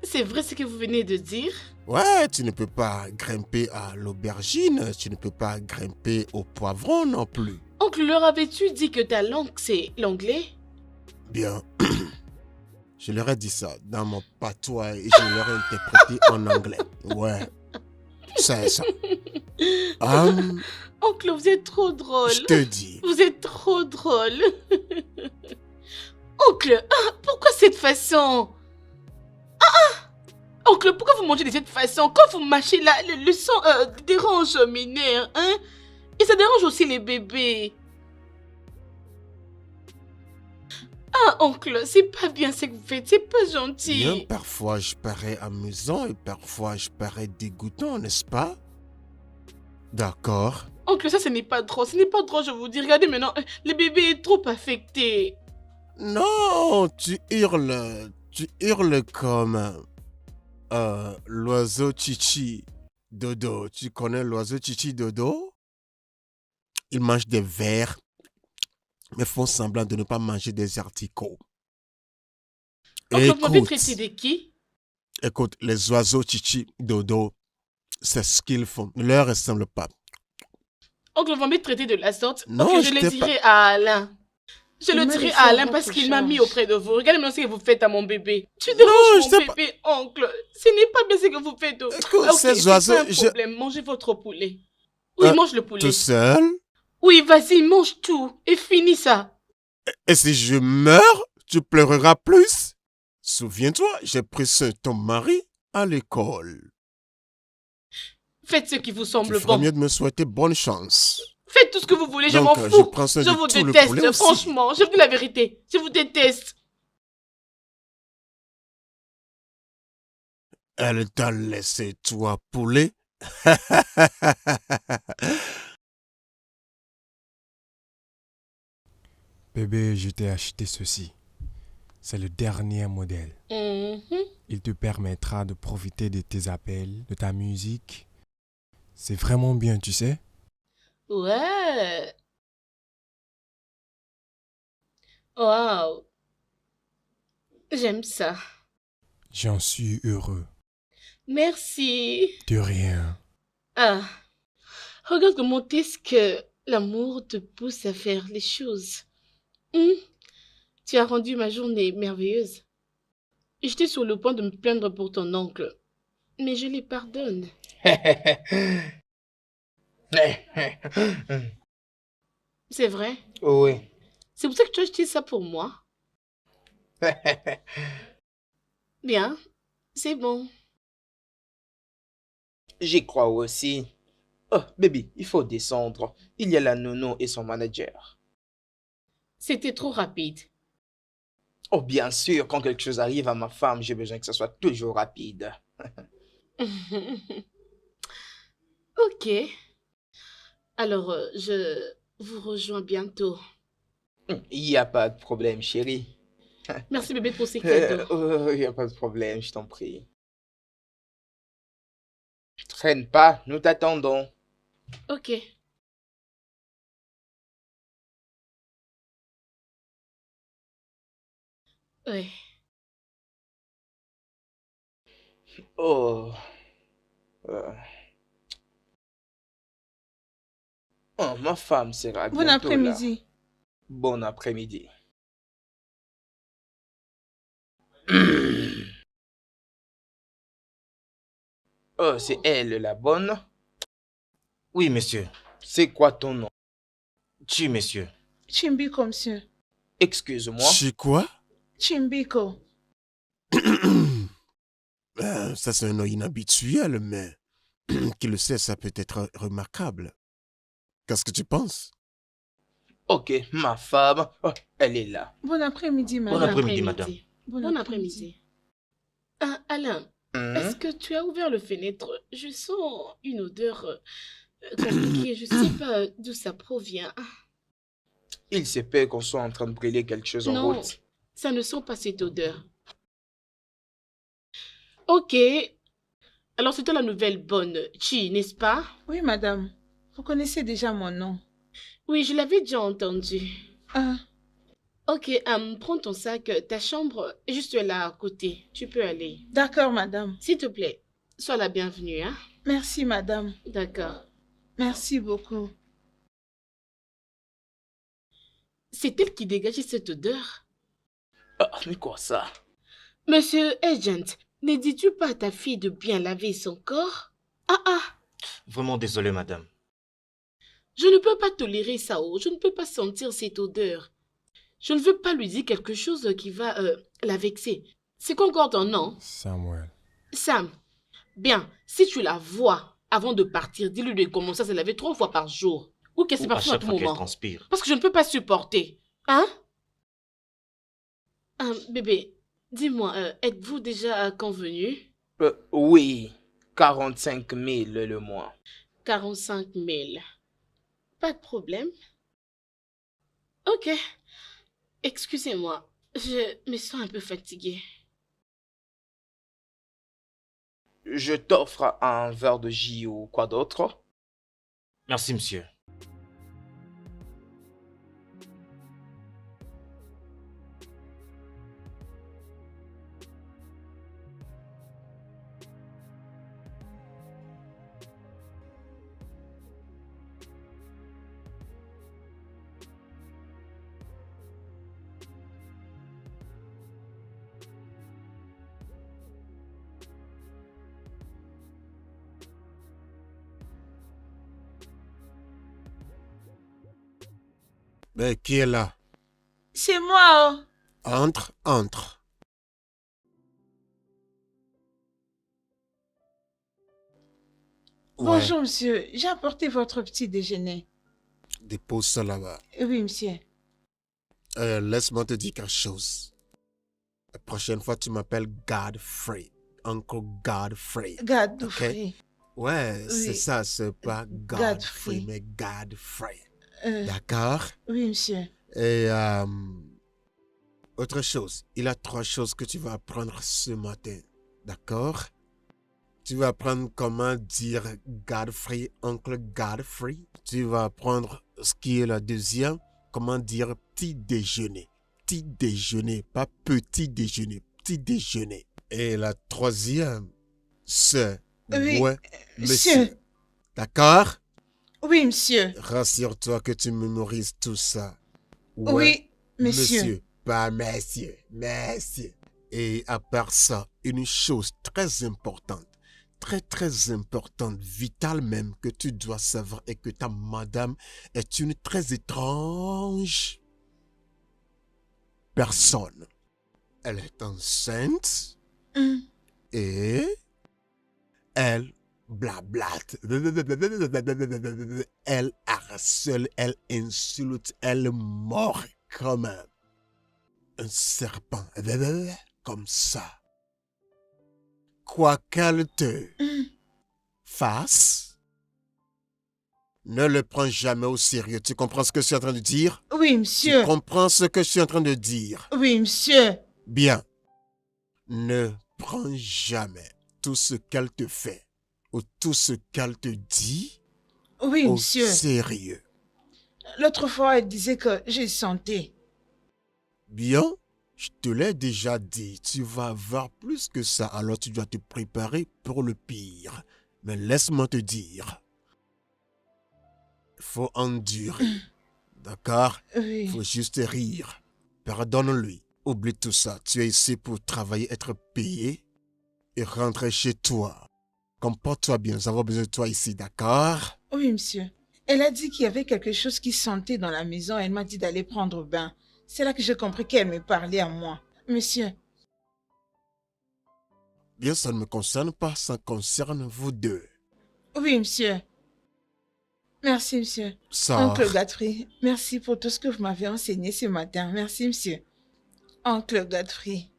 C'est vrai ce que vous venez de dire? Ouais, tu ne peux pas grimper à l'aubergine. Tu ne peux pas grimper au poivron non plus. Oncle, leur avais-tu dit que ta langue, c'est l'anglais? Bien. Je leur ai dit ça dans mon patois et je leur ai interprété en anglais. Ouais. C'est ça. Oncle, vous êtes trop drôle. Je te dis. Vous êtes trop drôle. Oncle, pourquoi cette façon? Oncle, pourquoi vous mangez de cette façon? Quand vous mâchez là, le sang dérange mes nerfs, hein? Et ça dérange aussi les bébés. Ah, oncle, c'est pas bien ce que vous faites, c'est pas gentil. Bien, parfois je parais amusant et parfois je parais dégoûtant, n'est-ce pas? D'accord. Oncle, ça ce n'est pas drôle, ce n'est pas drôle, je vous dis. Regardez maintenant, le bébé est trop affecté. Non, tu hurles comme l'oiseau Chichi Dodo. Tu connais l'oiseau Chichi Dodo? Il mange des vers, mais font semblant de ne pas manger des artichauts. Oncle, vous m'avez traité de qui? Écoute, les oiseaux Chichi Dodo, c'est ce qu'ils font. Ne leur ressemble pas. Oncle, vous m'avez traité de la sorte. Non, ok, je le dirai à Alain. Je le dirai à Alain parce qu'il m'a mis auprès de vous. Regardez maintenant ce que vous faites à mon bébé. Tu déranges mon bébé, oncle. Ce n'est pas bien ce que vous faites. Écoute, Ok, ces c'est oiseaux... pas un problème. Mangez votre poulet. Oui, mange le poulet. Tout seul? Oui, vas-y, mange tout. Et finis ça. Et si je meurs, tu pleureras plus? Souviens-toi, j'ai pris soin de ton mari à l'école. Faites ce qui vous semble Tu ferais bon. mieux de me souhaiter bonne chance. Faites tout ce que vous voulez, je Donc, m'en je fous. prends soin Je de vous tout le déteste, poulet aussi. franchement. Je vous dis la vérité. Je vous déteste. Elle t'a laissé toi poulet? Bébé, je t'ai acheté ceci. C'est le dernier modèle. Il te permettra de profiter de tes appels, de ta musique. C'est vraiment bien, tu sais. Ouais. Wow. J'aime ça. J'en suis heureux. Merci. De rien. Ah. Regarde comment est-ce que l'amour te pousse à faire les choses. Tu as rendu ma journée merveilleuse. J'étais sur le point de me plaindre pour ton oncle. Mais je les pardonne. C'est vrai? Oui. C'est pour ça que tu as acheté ça pour moi? Bien. C'est bon. J'y crois aussi. Oh, baby, il faut descendre. Il y a la nounou et son manager. C'était trop rapide. Oh, bien sûr, quand quelque chose arrive à ma femme, j'ai besoin que ce soit toujours rapide. Ok. Alors, je vous rejoins bientôt. Il n'y a pas de problème, chérie. Merci bébé pour ces cadeaux. Il n'y a pas de problème, je t'en prie. Traîne pas, nous t'attendons. Ok. Ouais. Oh. Oh, ma femme sera Bon bientôt là. après-midi. Bon après-midi. Oh, c'est elle la bonne. Oui, monsieur. C'est quoi ton nom? Tu, monsieur. Chimbiko, monsieur. Excuse-moi. C'est quoi? Chimbiko. Ça, c'est un nom inhabituel, mais qui le sait, ça peut être remarquable. Qu'est-ce que tu penses? Ok, ma femme, oh, elle est là. Bon après-midi, madame. Bon après-midi, madame. Bon après-midi. Ah, Alain, est-ce que tu as ouvert le fenêtre? Je sens une odeur compliquée. Je ne sais pas d'où ça provient. Il se peut qu'on soit en train de brûler quelque chose en Non, route. ça ne sent pas cette odeur. Ok. Alors, c'était la nouvelle bonne Chi, n'est-ce pas? Oui, madame. Vous connaissez déjà mon nom. Oui, je l'avais déjà entendu. Ah, Ok, prends ton sac. Ta chambre est juste là à côté. Tu peux aller. d'accord, madame. S'il te plaît, sois la bienvenue, hein? Merci, madame. D'accord. Merci beaucoup. C'est elle qui dégageait cette odeur? Ah, mais quoi ça? Monsieur Agent, ne dis-tu pas à ta fille de bien laver son corps? Ah, Vraiment désolé, madame. je ne peux pas tolérer ça, oh. Je ne peux pas sentir cette odeur. Je ne veux pas lui dire quelque chose qui va la vexer. C'est quoi encore ton nom? Samuel. Sam. Bien, si tu la vois avant de partir, dis-lui de commencer à se laver 3 fois par jour. Ou qu'elle se Ou à parfois à chaque tout fois qu'elle moment. transpire. Parce que je ne peux pas supporter. Hein? Bébé, dis-moi, êtes-vous déjà convenu? Oui, 45 000 le mois. 45 000. Pas de problème. Ok. Excusez-moi, je me sens un peu fatiguée. Je t'offre un verre de jus ou quoi d'autre? Merci, monsieur. Mais qui est là? C'est moi, oh. Entre, entre. Ouais, Bonjour, monsieur. J'ai apporté votre petit déjeuner. dépose ça là-bas. Oui, monsieur. Laisse-moi te dire quelque chose. La prochaine fois, tu m'appelles Godfrey. Uncle Godfrey. Godfrey. Ouais, c'est Oui. ça, c'est pas Godfrey. Godfrey, mais Godfrey. Euh, D'accord? oui, monsieur. Et autre chose, il y a 3 choses que tu vas apprendre ce matin. D'accord? Tu vas apprendre comment dire Godfrey, Uncle Godfrey. Tu vas apprendre ce qui est la deuxième, comment dire petit déjeuner. Petit déjeuner, pas petit déjeuner, petit déjeuner. Et la troisième, c'est Oui, ouais, monsieur. monsieur. D'accord? Oui, monsieur. Rassure-toi que tu mémorises tout ça. Ouais, Oui, monsieur. pas monsieur, monsieur. Et à part ça, une chose très importante, très importante, vitale même, que tu dois savoir est que ta madame est une très étrange personne. Elle est enceinte Hum. et elle blablate. Elle harcèle, elle insulte, elle mord comme un serpent. Comme ça. Quoi qu'elle te Hum. fasse, Ne le prends jamais au sérieux. Tu comprends ce que je suis en train de dire? Oui, monsieur. Tu comprends ce que je suis en train de dire? Oui, monsieur. Bien. Ne prends jamais tout ce qu'elle te fait ou tout ce qu'elle te dit Oui, au monsieur. sérieux. L'autre fois, elle disait que j'ai santé. Bien, je te l'ai déjà dit, tu vas avoir plus que ça, alors tu dois te préparer pour le pire. Mais laisse-moi te dire, il faut endurer, d'accord? Oui. Il faut juste rire. Pardonne-lui. Oublie tout ça. Tu es ici pour travailler, être payé et rentrer chez toi. Comporte-toi bien, nous avons besoin de toi ici, d'accord? Oui, monsieur. Elle a dit qu'il y avait quelque chose qui sentait dans la maison. Elle m'a dit d'aller prendre bain. C'est là que j'ai compris qu'elle me parlait à moi. Monsieur. Bien, ça ne me concerne pas, ça concerne vous deux. Oui, monsieur. Merci, monsieur. Sors. Oncle Godfrey, merci pour tout ce que vous m'avez enseigné ce matin. Merci, monsieur. Oncle Godfrey.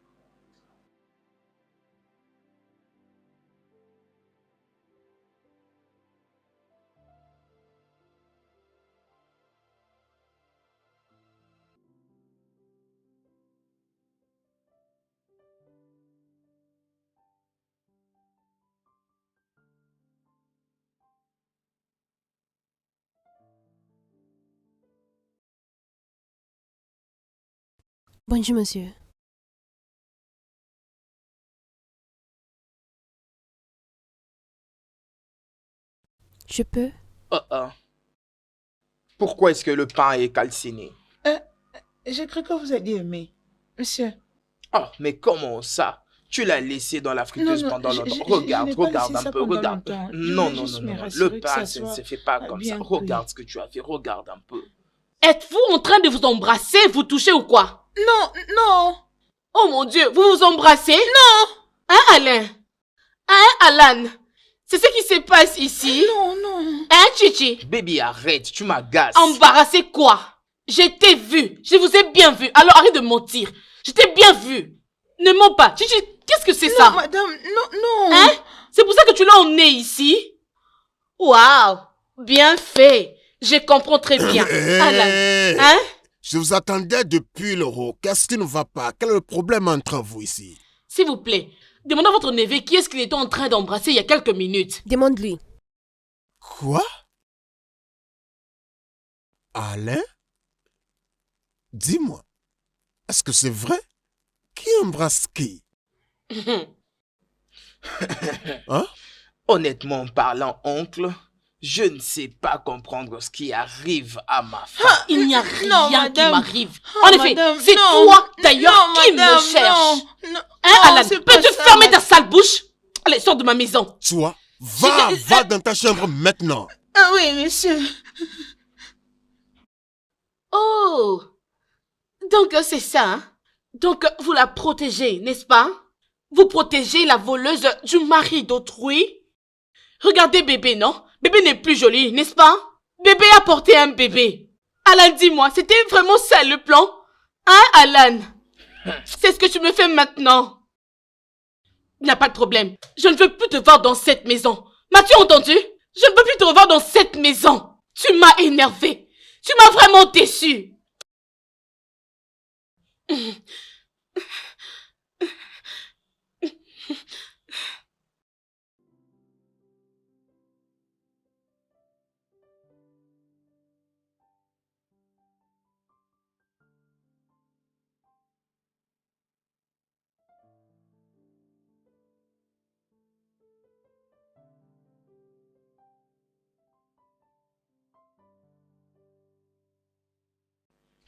Bonjour, monsieur. Je peux? Pourquoi est-ce que le pain est calciné? J'ai cru que vous alliez aimer. Monsieur. Oh, mais comment ça? Tu l'as laissé dans la friteuse pendant longtemps. Regarde, regarde un peu, regarde. Non, non, non, non. Le pain, ça ne se fait pas comme ça. Regarde ce que tu as fait, regarde un peu. Êtes-vous en train de vous embrasser, vous toucher ou quoi? Non, non. Oh mon Dieu, vous vous embrassez? Non. Hein, Alain? Hein, Alan? C'est ce qui se passe ici? Non, non. Hein, Chichi? Baby, arrête, tu m'agaces. Embarrassé quoi? Je t'ai vu, je vous ai bien vu, alors arrête de mentir. Je t'ai bien vu. Ne mens pas. Chichi, qu'est-ce que c'est ça? Non, madame, non, non. Hein? C'est pour ça que tu l'as emmené ici? Waouh, bien fait. Je comprends très bien. Alan, hein? Je vous attendais depuis le haut. Qu'est-ce qui ne va pas? Quel est le problème entre vous ici? S'il vous plaît, demandez à votre neveu qui est-ce qu'il était en train d'embrasser il y a quelques minutes. Demande-lui. Quoi? Alain? Dis-moi, est-ce que c'est vrai? Qui embrasse qui? Hein? Honnêtement parlant, oncle, je ne sais pas comprendre ce qui arrive à ma femme. Il n'y a Non, rien qui madame. m'arrive. Oh, En effet, madame, c'est non. toi d'ailleurs Non, qui madame, me cherche. non. Hein, Non, Alan, c'est pas peux-tu ça, fermer ta madame. sale bouche? Allez, sors de ma maison. Toi, va dans ta chambre maintenant. Ah oui, monsieur. Oh, donc c'est ça, hein? Donc vous la protégez, n'est-ce pas? Vous protégez la voleuse du mari d'autrui? Regardez bébé, non? Bébé n'est plus joli, n'est-ce pas? Bébé a porté un bébé. Alan, dis-moi, c'était vraiment ça le plan? Hein, Alan? C'est ce que tu me fais maintenant. Il n'y a pas de problème. Je ne veux plus te voir dans cette maison. M'as-tu entendu? Je ne peux plus te revoir dans cette maison. Tu m'as énervé. Tu m'as vraiment déçu.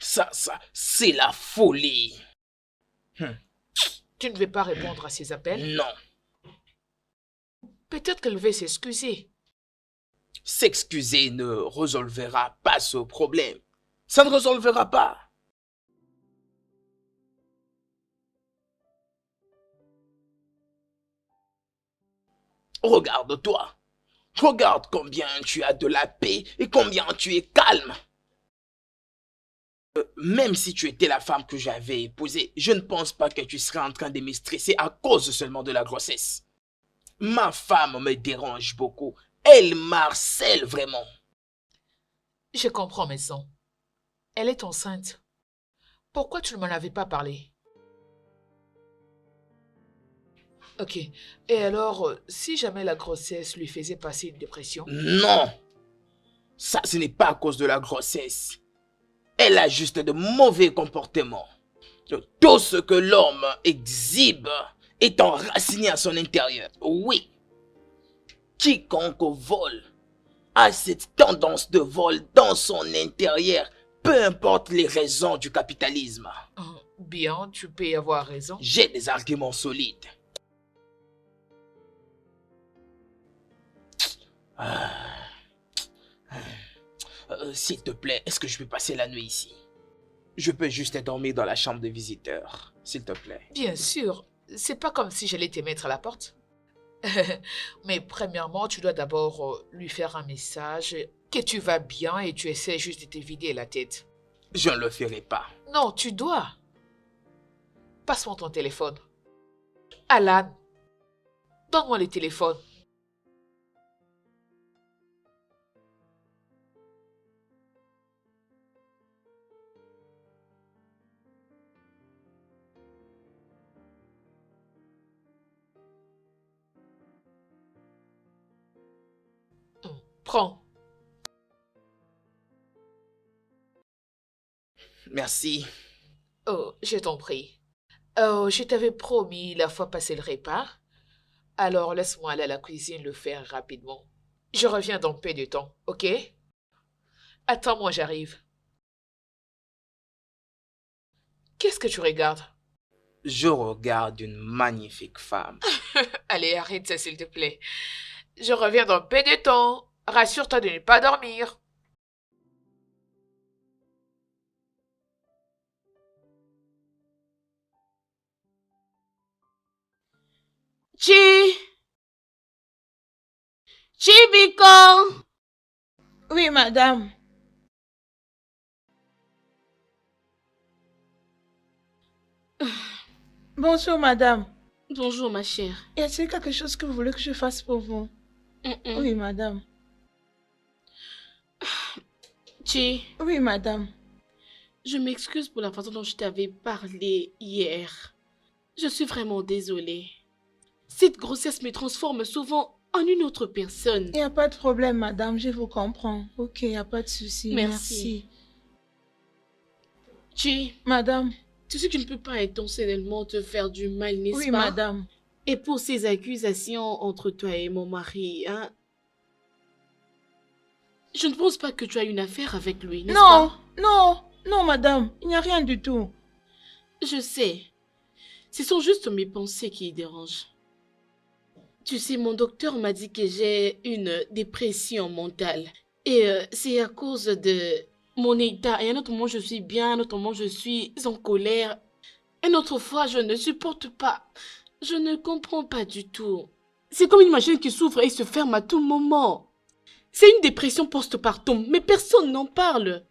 Ça, c'est la folie. Tu ne veux pas répondre à ses appels? Non. Peut-être qu'elle veut s'excuser. S'excuser ne résolvera pas ce problème. Ça ne résolvera pas. Regarde-toi. Regarde combien tu as de la paix et combien tu es calme. Même si tu étais la femme que j'avais épousée, je ne pense pas que tu serais en train de me stresser à cause seulement de la grossesse. Ma femme me dérange beaucoup. Elle m'harcèle vraiment. Je comprends, maison. Elle est enceinte. Pourquoi tu ne m'en avais pas parlé? Ok. Et alors, si jamais la grossesse lui faisait passer une dépression? Non, ça ce n'est pas à cause de la grossesse. Elle a juste de mauvais comportements. Tout ce que l'homme exhibe est enraciné à son intérieur. Oui, quiconque vole a cette tendance de vol dans son intérieur, peu importe les raisons du capitalisme. Bien, tu peux y avoir raison. J'ai des arguments solides. S'il te plaît, est-ce que je peux passer la nuit ici? Je peux juste dormir dans la chambre de visiteur, s'il te plaît. Bien sûr, c'est pas comme si j'allais te mettre à la porte. Mais premièrement, tu dois d'abord lui faire un message que tu vas bien et tu essaies juste de te vider la tête. Je ne le ferai pas. Non, tu dois. Passe-moi ton téléphone. Alan, donne-moi le téléphone. Prends. Merci. Oh, je t'en prie. Oh, je t'avais promis la fois passée le repas. Alors laisse-moi aller à la cuisine le faire rapidement. Je reviens dans peu de temps, ok? Attends-moi, j'arrive. Qu'est-ce que tu regardes? Je regarde une magnifique femme. Allez, arrête ça, s'il te plaît. Je reviens dans peu de temps. Rassure-toi de ne pas dormir. Chibiko! Oui, madame. Bonjour, madame. Bonjour, ma chère. Y a-t-il quelque chose que vous voulez que je fasse pour vous? Oui, madame. Oui, madame. Je m'excuse pour la façon dont je t'avais parlé hier. Je suis vraiment désolée. Cette grossesse me transforme souvent en une autre personne. Il n'y a pas de problème, madame, je vous comprends. Ok, il n'y a pas de souci. Merci. Madame. Tu sais que je ne peux pas intentionnellement te faire du mal, n'est-ce pas? Oui, madame. Et pour ces accusations entre toi et mon mari, hein? Je ne pense pas que tu as une affaire avec lui, n'est-ce pas? Non, madame, il n'y a rien du tout. Je sais. Ce sont juste mes pensées qui y dérangent. Tu sais, mon docteur m'a dit que j'ai une dépression mentale. Et c'est à cause de mon état. Et un autre moment, je suis bien, un autre moment, je suis en colère. Une autre fois, je ne supporte pas. Je ne comprends pas du tout. C'est comme une machine qui s'ouvre et se ferme à tout moment. C'est une dépression postpartum, mais personne n'en parle.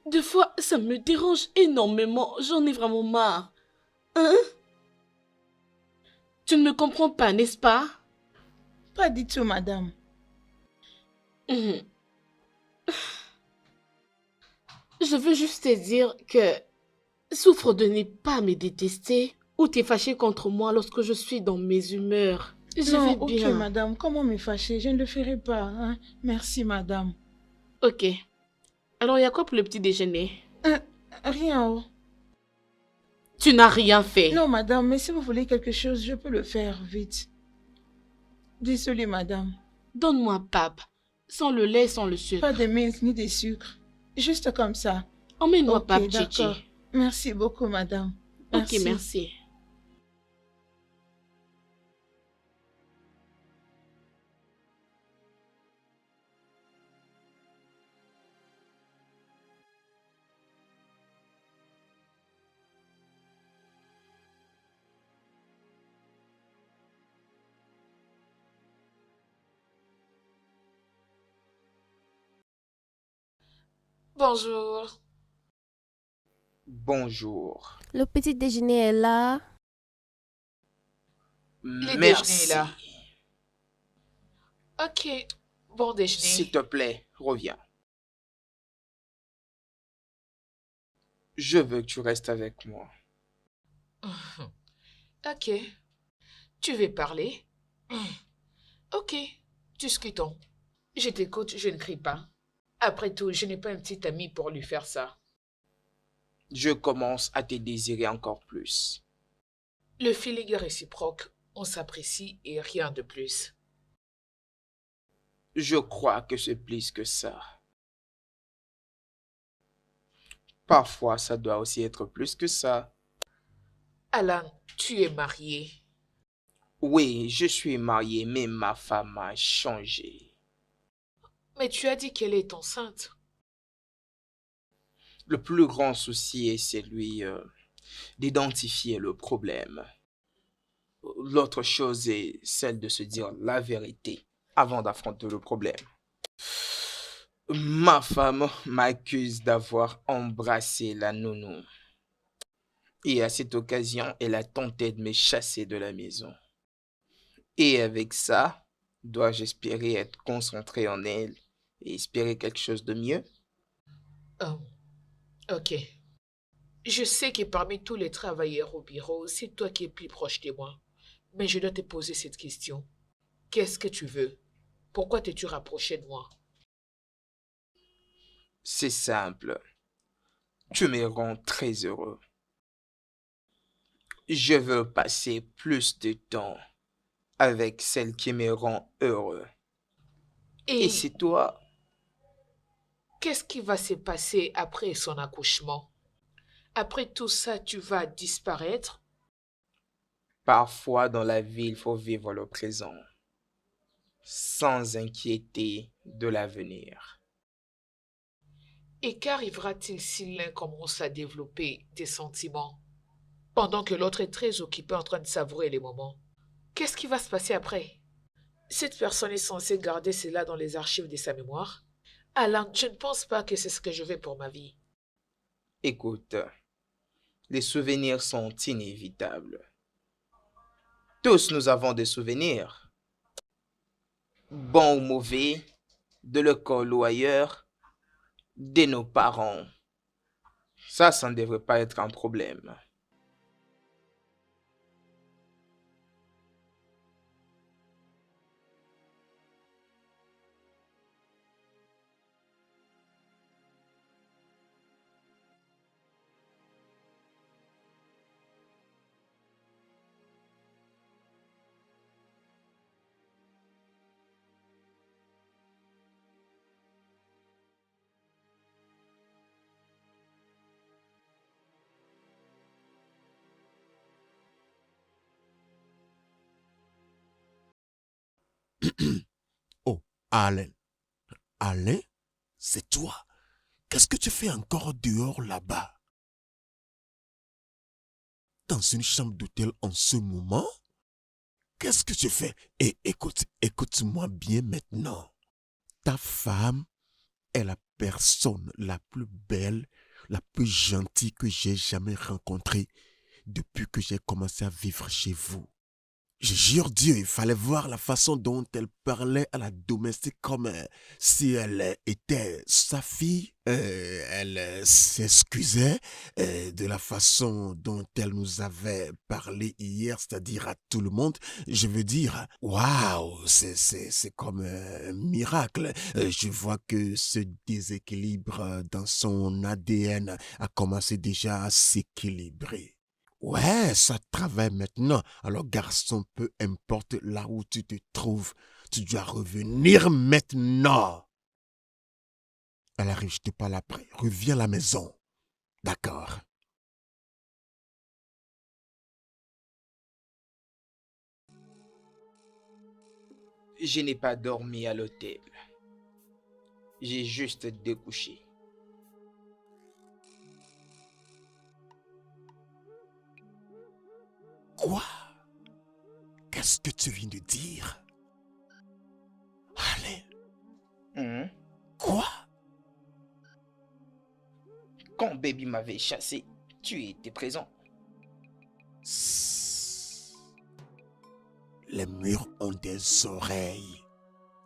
Deux fois, ça me dérange énormément. J'en ai vraiment marre. Hein? Tu ne me comprends pas, n'est-ce pas? Pas du tout, madame. Je veux juste te dire que souffre de ne pas me détester ou t'es fâché contre moi lorsque je suis dans mes humeurs. Je vais bien. Ok, madame, comment me fâcher? Je ne le ferai pas. Hein? Merci, madame. Ok. Alors, il y a quoi pour le petit déjeuner? Rien. Tu n'as rien fait. Non, madame, mais si vous voulez quelque chose, je peux le faire vite. Désolée, madame. Donne-moi pape. Sans le lait, sans le sucre. Pas de milk ni de sucre. Juste comme ça. Emmène-moi pape, Chichi. Merci beaucoup, madame. Merci. Ok, merci. Bonjour. Bonjour. Le petit déjeuner est là. Le Merci. déjeuner est là. Ok. Bon déjeuner. S'il te plaît, reviens. Je veux que tu restes avec moi. Ok. Tu veux parler? Ok. Discutons. Je t'écoute, je ne crie pas. Après tout, je n'ai pas un petit ami pour lui faire ça. Je commence à te désirer encore plus. Le feeling est réciproque. On s'apprécie et rien de plus. Je crois que c'est plus que ça. Parfois, ça doit aussi être plus que ça. Alan, tu es marié. Oui, je suis marié, mais ma femme a changé. Mais tu as dit qu'elle est enceinte. Le plus grand souci est celui d'identifier le problème. L'autre chose est celle de se dire la vérité avant d'affronter le problème. Ma femme m'accuse d'avoir embrassé la nounou. Et à cette occasion, elle a tenté de me chasser de la maison. Et avec ça, dois-je espérer être concentré en elle et espérer quelque chose de mieux? Oh, ok. Je sais que parmi tous les travailleurs au bureau, c'est toi qui es plus proche de moi. Mais je dois te poser cette question. Qu'est-ce que tu veux? Pourquoi t'es-tu rapproché de moi? C'est simple. Tu me rends très heureux. Je veux passer plus de temps avec celle qui me rend heureux. Et Et c'est toi. qu'est-ce qui va se passer après son accouchement? Après tout ça, tu vas disparaître? Parfois dans la vie, il faut vivre le présent, sans inquiéter de l'avenir. Et qu'arrivera-t-il si l'un commence à développer des sentiments, pendant que l'autre est très occupé en train de savourer les moments? Qu'est-ce qui va se passer après? Cette personne est censée garder cela dans les archives de sa mémoire? Alan, je ne pense pas que c'est ce que je veux pour ma vie. Écoute, les souvenirs sont inévitables. Tous nous avons des souvenirs, bons ou mauvais, de l'école ou ailleurs, de nos parents. Ça ne devrait pas être un problème. Oh, Alain. Alain, c'est toi. Qu'est-ce que tu fais encore dehors là-bas? Dans une chambre d'hôtel en ce moment? Qu'est-ce que tu fais? Et écoute-moi bien maintenant. Ta femme est la personne la plus belle, la plus gentille que j'ai jamais rencontrée depuis que j'ai commencé à vivre chez vous. Je jure Dieu, il fallait voir la façon dont elle parlait à la domestique comme si elle était sa fille. Elle s'excusait de la façon dont elle nous avait parlé hier, c'est-à-dire à tout le monde. Je veux dire, waouh, c'est comme un miracle. Je vois que ce déséquilibre dans son ADN a commencé déjà à s'équilibrer. Ouais, ça travaille maintenant. Alors, garçon, peu importe là où tu te trouves, tu dois revenir maintenant. Elle arrive, je te parle après. Reviens à la maison. D'accord. Je n'ai pas dormi à l'hôtel. J'ai juste découché. Quoi? Qu'est-ce que tu viens de dire? Allez. Quoi? Quand Baby m'avait chassé, tu étais présent. Les murs ont des oreilles.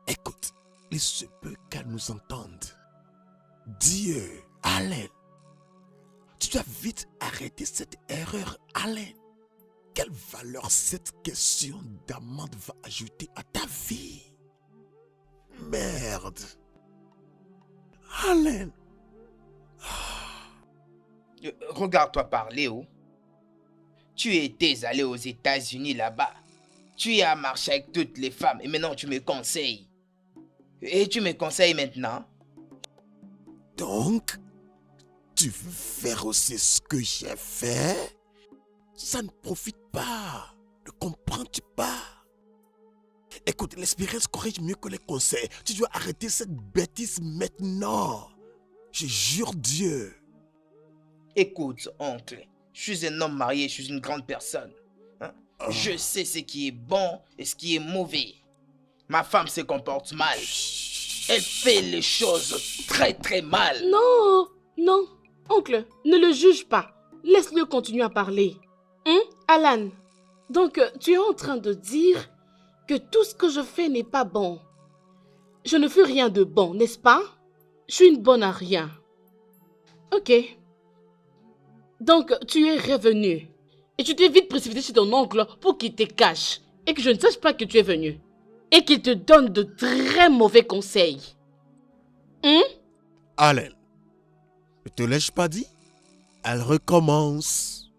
Écoute, il se peut qu'elle nous entende. Dieu, Allen, tu dois vite arrêter cette erreur, Allen. Quelle valeur cette question d'amende va ajouter à ta vie? Merde. Allen. Regarde-toi parler, oh. Tu étais allé aux États-Unis là-bas. Tu as marché avec toutes les femmes et maintenant tu me conseilles. Et tu me conseilles maintenant? Donc, tu veux faire aussi ce que j'ai fait? Ça ne profite pas. Ne comprends-tu pas? Écoute, l'expérience corrige mieux que les conseils. Tu dois arrêter cette bêtise maintenant. Je jure Dieu. Écoute, oncle, je suis un homme marié, je suis une grande personne. Hein? Je sais ce qui est bon et ce qui est mauvais. Ma femme se comporte mal. Elle fait les choses très très mal. Non, non. Oncle, ne le juge pas. Laisse-le continuer à parler. Alan, donc tu es en train de dire que tout ce que je fais n'est pas bon. Je ne fais rien de bon, n'est-ce pas? Je suis une bonne à rien. Ok. Donc, tu es revenu. Et tu t'es vite précipité chez ton oncle pour qu'il te cache. Et que je ne sache pas que tu es venu. Et qu'il te donne de très mauvais conseils. Allen, ne te l'ai-je pas dit? Elle recommence.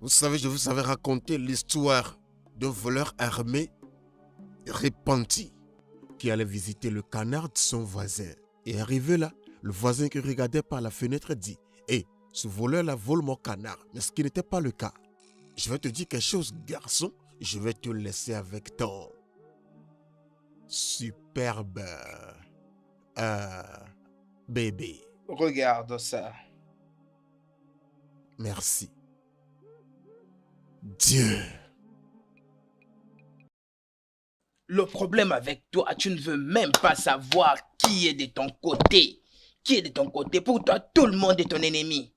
Vous savez, je vous avais raconté l'histoire d'un voleur armé repenti qui allait visiter le canard de son voisin. Et arrivé là, le voisin qui regardait par la fenêtre dit « Hé, ce voleur-là vole mon canard. » Mais ce qui n'était pas le cas. Je vais te dire quelque chose, garçon. Je vais te laisser avec ton superbe bébé. Regarde ça. Merci. Dieu. Le problème avec toi, tu ne veux même pas savoir qui est de ton côté. Qui est de ton côté. Pour toi, tout le monde est ton ennemi.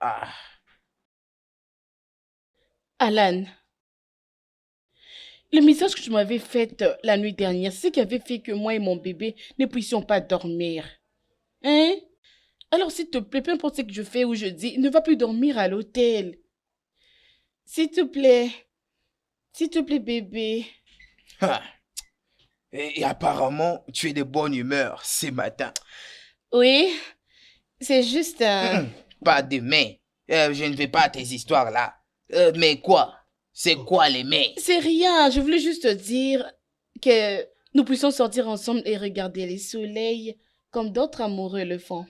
Ah. Alan, le message que tu m'avais fait la nuit dernière, c'est ce qui avait fait que moi et mon bébé ne puissions pas dormir. Hein? Alors s'il te plaît, peu importe ce que je fais ou je dis, ne va plus dormir à l'hôtel. S'il te plaît. S'il te plaît, bébé. Ah. Et apparemment, tu es de bonne humeur ce matin. Oui, c'est juste Pas demain. Je ne vais pas à tes histoires là. Mais quoi? C'est quoi les mais? C'est rien, je voulais juste te dire que nous puissions sortir ensemble et regarder les soleils comme d'autres amoureux le font.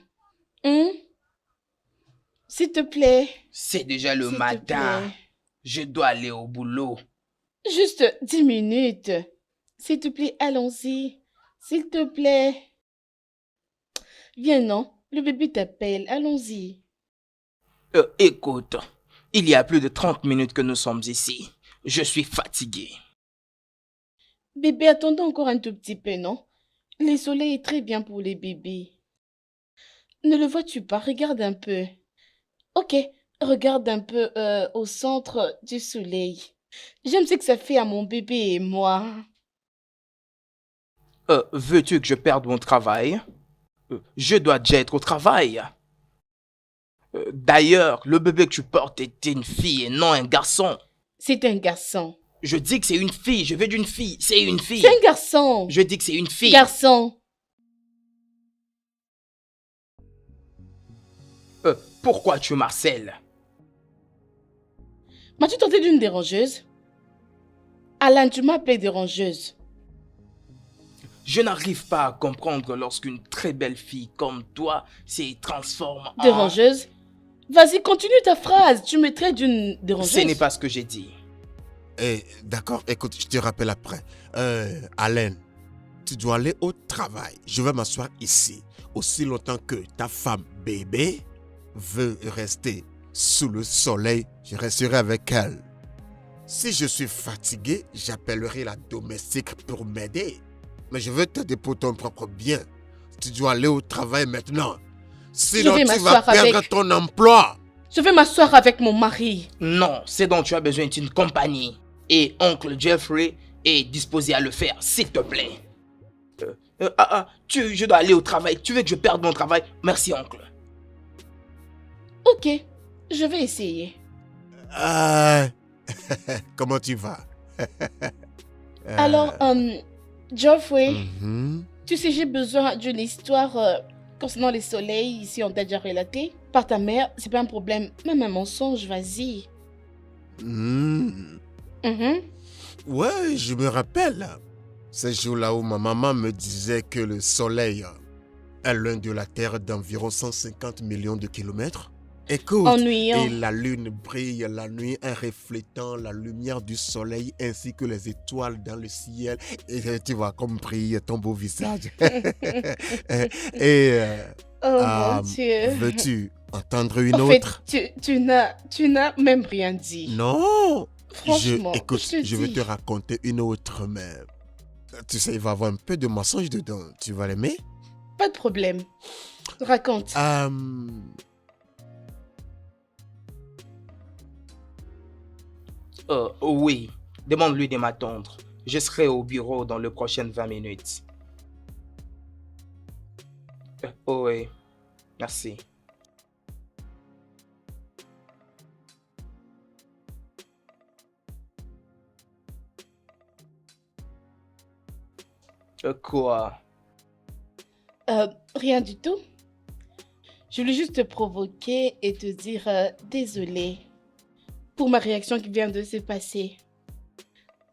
S'il te plaît. C'est déjà le S'il te matin. plaît. Je dois aller au boulot. Juste 10 minutes. S'il te plaît, allons-y. S'il te plaît. Viens, non. Le bébé t'appelle. Allons-y. Écoute, il y a plus de 30 minutes que nous sommes ici. Je suis fatigué. Bébé, attendons encore un tout petit peu, non? Le soleil est très bien pour les bébés. Ne le vois-tu pas? Regarde un peu. Ok, regarde un peu au centre du soleil. J'aime ce que ça fait à mon bébé et moi. Veux-tu que je perde mon travail? Je dois déjà être au travail. D'ailleurs, le bébé que tu portes est une fille et non un garçon. C'est un garçon. Je dis que c'est une fille, je veux d'une fille, c'est une fille. C'est un garçon. Je dis que c'est une fille. Garçon. Pourquoi tu m'harcèles? M'as-tu tenté d'une dérangeuse? Alan, tu m'as appelée dérangeuse. Je n'arrive pas à comprendre lorsqu'une très belle fille comme toi se transforme en... Dérangeuse? Vas-y, continue ta phrase. Tu me traites d'une dérangeuse. Ce n'est pas ce que j'ai dit. D'accord, écoute, je te rappelle après. Allen, tu dois aller au travail. Je vais m'asseoir ici. Aussi longtemps que ta femme bébé veut rester sous le soleil, je resterai avec elle. Si je suis fatigué, j'appellerai la domestique pour m'aider. Mais je veux t'aider pour ton propre bien. Tu dois aller au travail maintenant. Sinon, tu vas perdre ton emploi. Je vais m'asseoir avec mon mari. Non, ce dont tu as besoin est une compagnie. Et oncle Jeffrey est disposé à le faire, s'il te plaît. Je dois aller au travail. Tu veux que je perde mon travail? Merci, oncle. Ok, je vais essayer. Comment tu vas? Alors, Geoffrey, Mhm. tu sais, j'ai besoin d'une histoire concernant les soleils, ici on t'a déjà relaté. Par ta mère, c'est pas un problème, même un mensonge, vas-y. Mhm. Mhm. Ouais, je me rappelle. Ces jours-là où ma maman me disait que le soleil est loin de la Terre d'environ 150 millions de kilomètres. Écoute, Ennuyant. et la lune brille la nuit en reflétant la lumière du soleil ainsi que les étoiles dans le ciel. Et tu vois comme brille ton beau visage. Et Oh mon Dieu. veux-tu entendre une En fait, autre? tu n'as même rien dit. Non. Franchement, Écoute, je te je vais dis. te raconter une autre, mais tu sais, il va y avoir un peu de mensonge dedans. Tu vas l'aimer? Pas de problème. Raconte. Oui, demande-lui de m'attendre. Je serai au bureau dans les prochaines 20 minutes. Oui, merci. Quoi? Rien du tout. Je voulais juste te provoquer et te dire désolé pour ma réaction qui vient de se passer.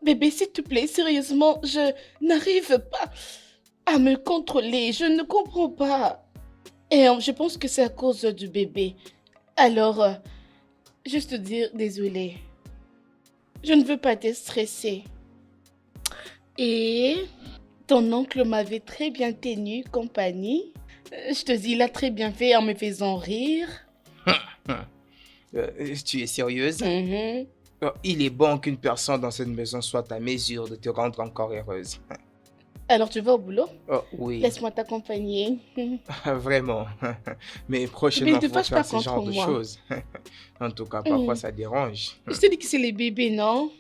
Bébé, s'il te plaît, sérieusement, je n'arrive pas à me contrôler. Je ne comprends pas. Et je pense que c'est à cause du bébé. Alors, juste te dire désolé. Je ne veux pas te stresser. Et ton oncle m'avait très bien tenu compagnie. Je te dis, il a très bien fait en me faisant rire. Tu es sérieuse? Mhm. Il est bon qu'une personne dans cette maison soit à mesure de te rendre encore heureuse. Alors, tu vas au boulot? Oui. Laisse-moi t'accompagner. Vraiment. Mais Mais prochainement, ne te il faut fâche faire pas ce genre contre de moi. choses. En tout cas, parfois, ça dérange. Je te dis que c'est les bébés, non?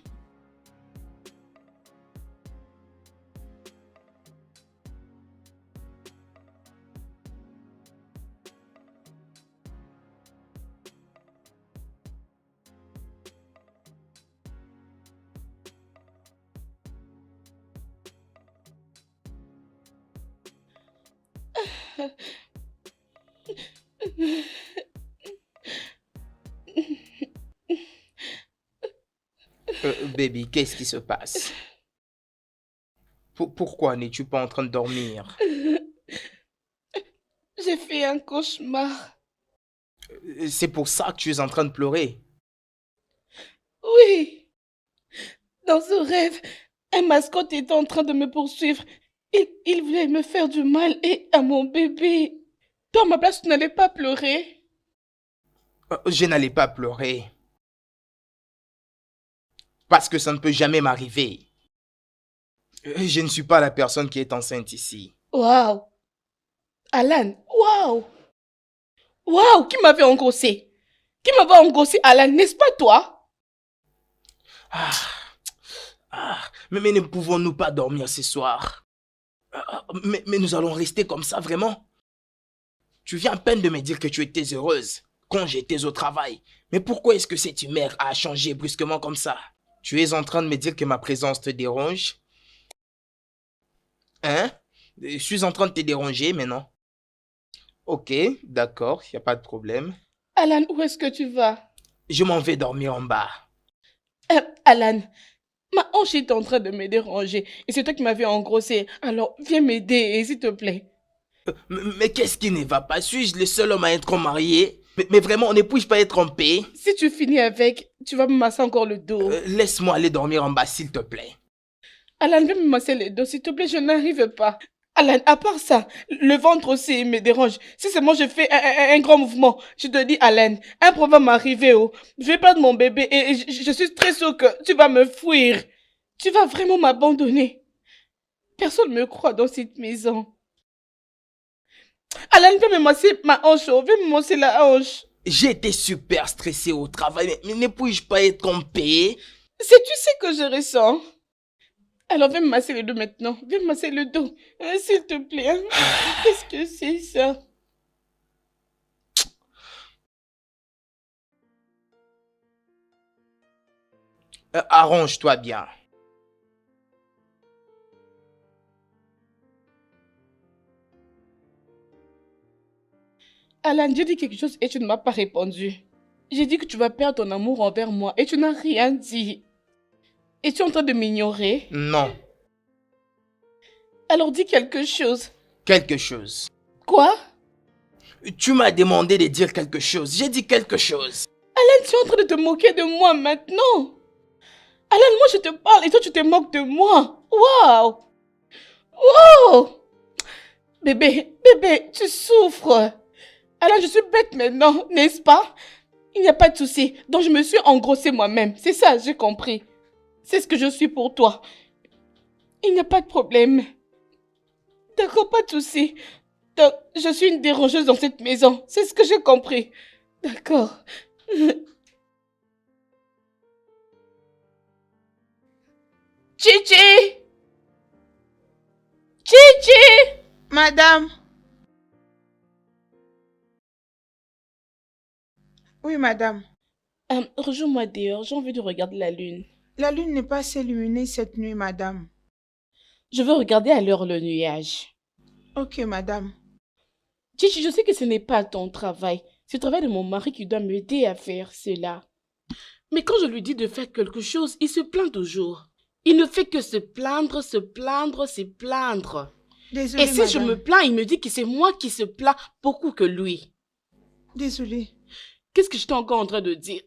Baby, qu'est-ce qui se passe? Pourquoi n'es-tu pas en train de dormir? J'ai fait un cauchemar. C'est pour ça que tu es en train de pleurer. Oui. Dans ce rêve, un mascotte était en train de me poursuivre. Il voulait me faire du mal et à mon bébé. Toi, à ma place, tu n'allais pas pleurer. Je n'allais pas pleurer. Parce que ça ne peut jamais m'arriver. Je ne suis pas la personne qui est enceinte ici. Waouh. Alan, waouh. Waouh, qui m'avait engrossé? Qui m'avait engrossé, Alan, n'est-ce pas toi? Mais ne pouvons-nous pas dormir ce soir? Mais nous allons rester comme ça, vraiment? Tu viens à peine de me dire que tu étais heureuse quand j'étais au travail. Mais pourquoi est-ce que cette humeur a changé brusquement comme ça? Tu es en train de me dire que ma présence te dérange? Hein? Je suis en train de te déranger maintenant. Ok, d'accord, il n'y a pas de problème. Alan, où est-ce que tu vas? Je m'en vais dormir en bas. Alan, ma hanche est en train de me déranger et c'est toi qui m'avais engrossé. Alors, viens m'aider, s'il te plaît. Mais qu'est-ce qui ne va pas? Suis-je le seul homme à être marié? Mais vraiment, ne puis-je pas être en paix? Si tu finis avec, tu vas me masser encore le dos. Laisse-moi aller dormir en bas, s'il te plaît. Alan, viens me masser le dos, s'il te plaît, je n'arrive pas. Alan, à part ça, le ventre aussi me dérange. Si seulement je fais un grand mouvement, je te dis, Alan, un problème va m'arriver. Je vais perdre mon bébé et je suis très sûre que tu vas me fuir. Tu vas vraiment m'abandonner. Personne ne me croit dans cette maison. Alan, viens me masser ma hanche, viens me masser la hanche. J'ai été super stressée au travail, mais ne puis-je pas être en paix? Tu sais que je ressens. Alors viens me masser le dos maintenant. Viens me masser le dos. Hein, s'il te plaît. Hein. Qu'est-ce que c'est ça? Arrange-toi bien. Alan, j'ai dit quelque chose et tu ne m'as pas répondu. J'ai dit que tu vas perdre ton amour envers moi et tu n'as rien dit. Et tu es en train de m'ignorer? Non. Alors dis quelque chose. Quelque chose. Quoi? Tu m'as demandé de dire quelque chose. J'ai dit quelque chose. Alan, tu es en train de te moquer de moi maintenant. Alan, moi je te parle et toi tu te moques de moi. Waouh! Wow! Bébé, tu souffres. Alan, je suis bête maintenant, n'est-ce pas? Il n'y a pas de souci. Donc je me suis engrossée moi-même. C'est ça, j'ai compris. C'est ce que je suis pour toi. Il n'y a pas de problème. D'accord, pas de souci. Donc, je suis une dérangeuse dans cette maison. C'est ce que j'ai compris. D'accord. Chichi! Chichi! Madame. Oui, madame. Rejoins-moi dehors. J'ai envie de regarder la lune. La lune n'est pas assez lumineuse cette nuit, madame. Je veux regarder alors le nuage. Ok, madame. Chichi, je sais que ce n'est pas ton travail. C'est le travail de mon mari qui doit m'aider à faire cela. Mais quand je lui dis de faire quelque chose, il se plaint toujours. Il ne fait que se plaindre, se plaindre, se plaindre. Désolée, Et si madame. je me plains, il me dit que c'est moi qui se plains beaucoup que lui. Désolée. Qu'est-ce que j'étais encore en train de dire?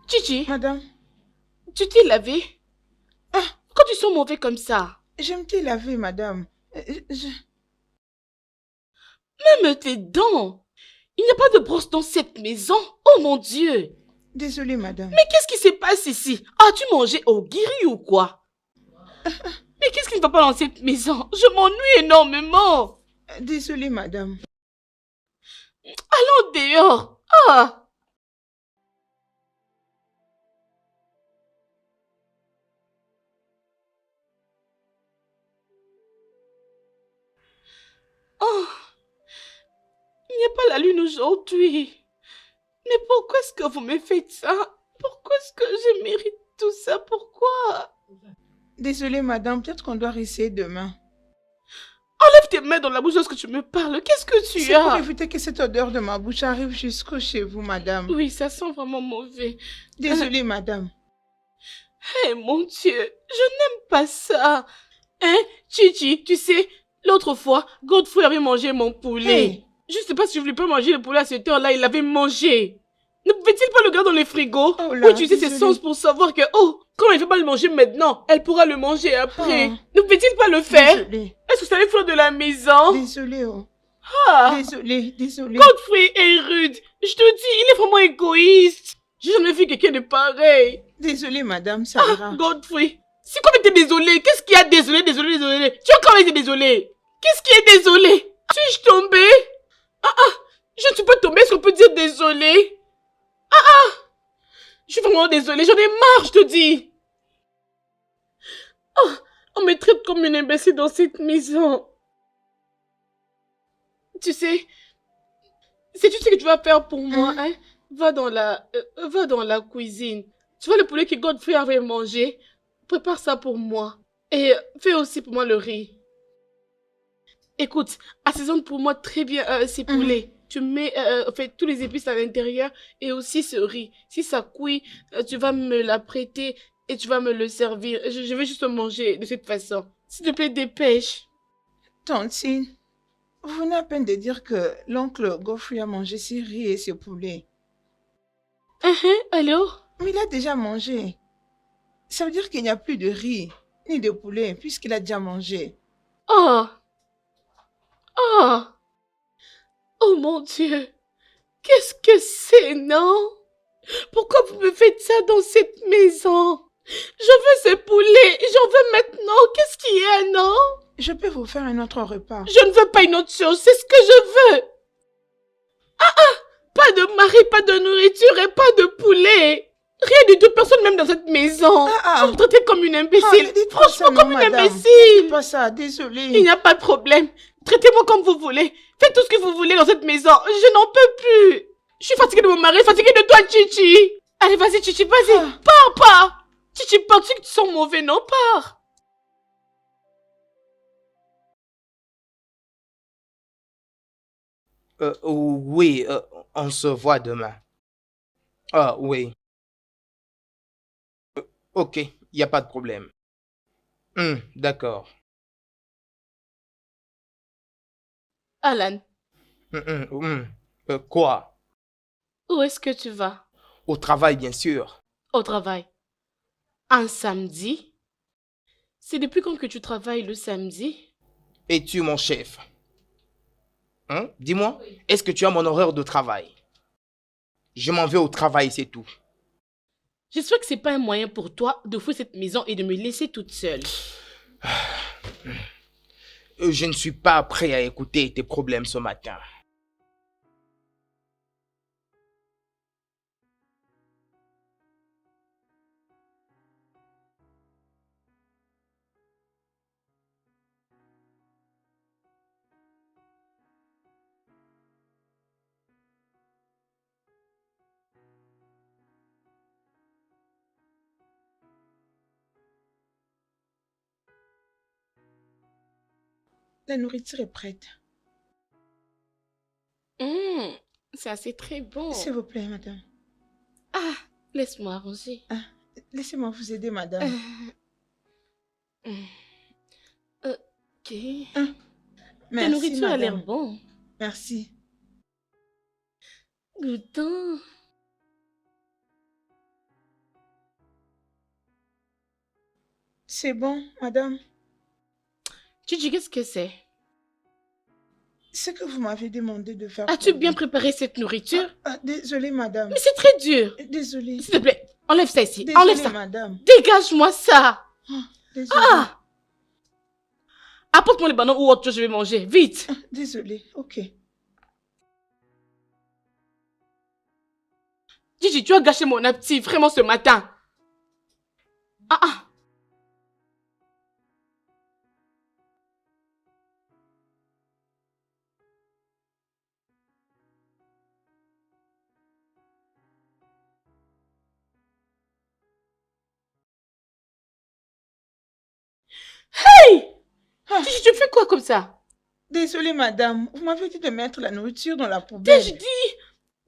Chichi, Madame. tu t'es lavé? Pourquoi tu sens mauvais comme ça? Je me t'ai lavé, madame. Même tes dents. Il n'y a pas de brosse dans cette maison. Oh mon Dieu. Désolée, madame. Mais qu'est-ce qui se passe ici? As-tu mangé au guiri ou quoi? Mais qu'est-ce qui ne va pas dans cette maison? Je m'ennuie énormément. Désolée, madame. Allons dehors. Ah! Oh! Il n'y a pas la lune aujourd'hui. Mais pourquoi est-ce que vous me faites ça? Pourquoi est-ce que je mérite tout ça? Pourquoi? Désolée, madame. Peut-être qu'on doit essayer demain. Enlève tes mains dans la bouche lorsque tu me parles. Qu'est-ce que tu C'est as? pour éviter que cette odeur de ma bouche arrive jusqu'au chez vous, madame. Oui, ça sent vraiment mauvais. Désolée, madame. Eh mon Dieu, je n'aime pas ça. Hein, Chichi, tu sais, l'autre fois, Godfrey avait mangé mon poulet. Hey. Je ne sais pas si je voulais pas manger le poulet à cette heure-là, il l'avait mangé. Ne pouvait-il pas le garder dans le frigo? Oh là, Oui, tu sais, c'est désolée. sens pour savoir que, oh, quand elle ne fait pas le manger maintenant, elle pourra le manger après. Oh. Ne pouvait-il pas le faire? Désolée. Est-ce que ça allait faire de la maison? Désolée, oh. Ah, Désolée, désolée. Godfrey est rude. Je te dis, il est vraiment égoïste. J'ai jamais vu quelqu'un de pareil. Désolée, madame, ça ira. Godfrey, c'est quoi mais t'es désolé? Qu'est-ce qu'il y a? Désolé. Tu as quand même été désolé. Qu'est-ce qui est désolé? Suis-je tombée? Je ne suis pas tombée, est-ce qu'on peut dire désolé? Je suis vraiment désolée, j'en ai marre, je te dis. Oh, on me traite comme une imbécile dans cette maison. Tu sais, sais-tu ce que tu vas faire pour moi, hein? Va dans la cuisine. Tu vois le poulet que Godfrey avait mangé? Prépare ça pour moi. Et fais aussi pour moi le riz. Écoute, assaisonne pour moi très bien ces poulets. Tu mets tous les épices à l'intérieur et aussi ce riz. Si ça cuit, tu vas me la prêter et tu vas me le servir. Je vais juste manger de cette façon. S'il te plaît, dépêche. Tantine, vous venez à peine de dire que l'oncle Godfrey a mangé ses riz et ses poulets. Alors? Mais il a déjà mangé. Ça veut dire qu'il n'y a plus de riz, ni de poulet, puisqu'il a déjà mangé. Oh! Oh mon Dieu! Qu'est-ce que c'est, non? Pourquoi vous me faites ça dans cette maison? Je veux ce poulet, j'en veux maintenant. Qu'est-ce qu'il y a, non? Je peux vous faire un autre repas. Je ne veux pas une autre chose, c'est ce que je veux. Pas de mari, pas de nourriture et pas de poulet. Rien du tout, personne même dans cette maison. Vous me traitez comme une imbécile. Franchement, comme une imbécile. Ne pas ça, désolée. Il n'y a pas de problème. Traitez-moi comme vous voulez. Faites tout ce que vous voulez dans cette maison. Je n'en peux plus. Je suis fatiguée de mon mari, fatiguée de toi, Chichi. Allez, vas-y, Chichi, vas-y. Pars. Chichi, pars, tu sais que tu sens mauvais, non? Pars. Oui, on se voit demain. Ah, oui. Ok, il n'y a pas de problème. D'accord. Alan, Quoi? où est-ce que tu vas? Au travail, bien sûr. Au travail. Un samedi? C'est depuis quand que tu travailles le samedi? Es-tu mon chef? Dis-moi, est-ce que tu as mon horaire de travail? Je m'en vais au travail, c'est tout. J'espère que c'est pas un moyen pour toi de fouiller cette maison et de me laisser toute seule. Je ne suis pas prêt à écouter tes problèmes ce matin. La nourriture est prête. Ça, c'est très bon. S'il vous plaît, madame. Ah, laisse-moi arranger. Laissez-moi vous aider, madame. Ok. Merci, Ta nourriture a l'air madame. bon. Merci. Goûtant. C'est bon, madame. Chichi, qu'est-ce que c'est? Ce que vous m'avez demandé de faire. As-tu bien préparé cette nourriture? Désolée, madame. Mais c'est très dur. Désolée. S'il te plaît, enlève ça ici. Désolée, Enlève ça. madame. Dégage-moi ça. Désolée. Apporte-moi les bananes ou autre chose, je vais manger. Vite. Désolée, ok. Gigi, tu as gâché mon appétit vraiment ce matin. Hey! Gigi, tu fais quoi comme ça? Désolée, madame. Vous m'avez dit de mettre la nourriture dans la poubelle. T'ai-je dit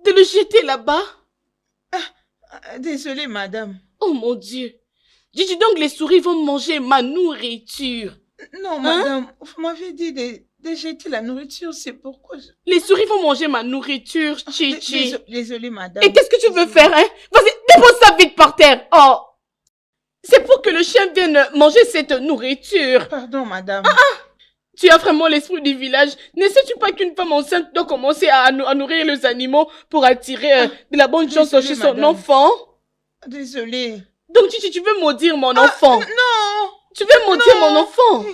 de le jeter là-bas? Désolée, madame. Oh mon Dieu. Gigi, donc les souris vont manger ma nourriture. Non, madame. Vous m'avez dit de jeter la nourriture, c'est pourquoi je... Les souris vont manger ma nourriture, Chichi. Désolée, madame. Et qu'est-ce que tu veux faire, hein? Vas-y, dépose ça vite par terre. Oh! C'est pour que le chien vienne manger cette nourriture. Pardon, madame. Tu as vraiment l'esprit du village. Ne sais-tu pas qu'une femme enceinte doit commencer à nourrir les animaux pour attirer de la bonne chance chez son enfant? Désolée. Donc, Chichi, tu veux maudire mon enfant? Non! Tu veux maudire mon enfant?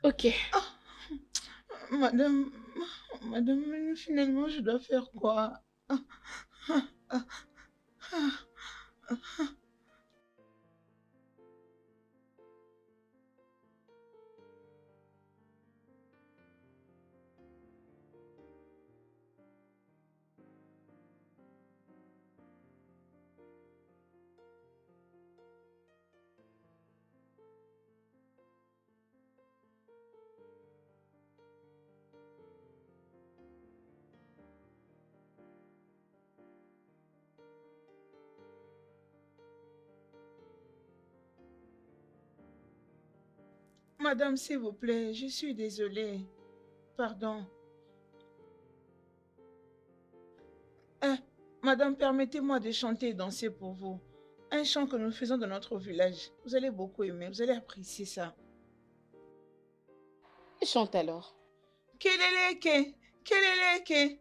Ok. Madame, finalement, je dois faire quoi? Madame, s'il vous plaît, je suis désolée. Pardon. Madame, permettez-moi de chanter et danser pour vous. Un chant que nous faisons dans notre village. Vous allez beaucoup aimer, vous allez apprécier ça. Chante alors. Keleleke, keleleke.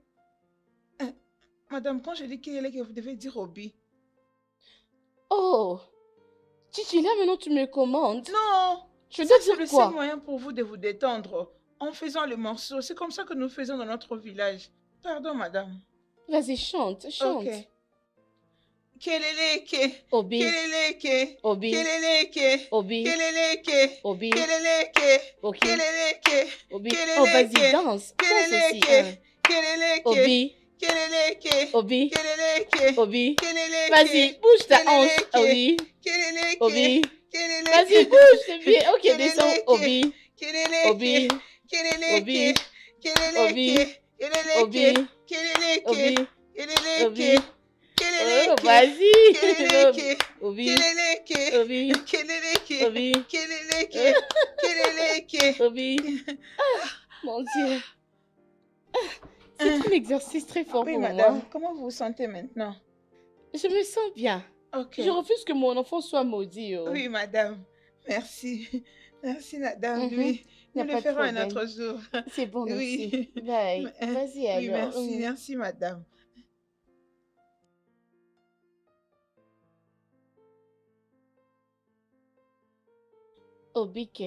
Madame, quand je dis keleleke, vous devez dire Obi. Oh, Chichi, là maintenant tu me commandes. Non, je dois c'est dire le quoi? seul moyen pour vous de vous détendre en faisant le morceau. C'est comme ça que nous faisons dans notre village. Pardon, madame. Vas-y, chante, chante. Ok. Keleleke. Obi, Keleleke. Obi, Keleleke. Obi, Keleleke. Obi, Keleleke. ok. Keleleke. Obi. Keleleke. Oh, vas-y, danse. Danse aussi. Keleleke. Keleleke. Obi, Keleleke. Obi, Keleleke. Obi. Keleleke. Vas-y, bouge ta hanche. Keleleke. Obi, Keleleke. Obi. Keleleke. Vas-y, bouge, c'est bien. Ok, Keleleke. descends. Obi, Keleleke. Obi, Keleleke. Obi, Keleleke. Keleleke. Obi, Keleleke. Obi, Keleleke. Obi. Oh, Keleleke. vas-y. Keleleke. Obi, Keleleke. Obi, Keleleke. Obi, Keleleke. Keleleke. Obi. Mon Dieu. C'est un exercice très fort Oui, pour madame. moi. Comment vous vous sentez maintenant? Je me sens bien. Ok. Je refuse que mon enfant soit maudit. Oh. Oui, madame. Merci. Merci, madame. Mhm. Oui. Y a Nous pas le de ferons un problème. autre jour. C'est bon, merci. Oui. Bye. Vas-y Oui, alors. merci. Merci, madame. Obike.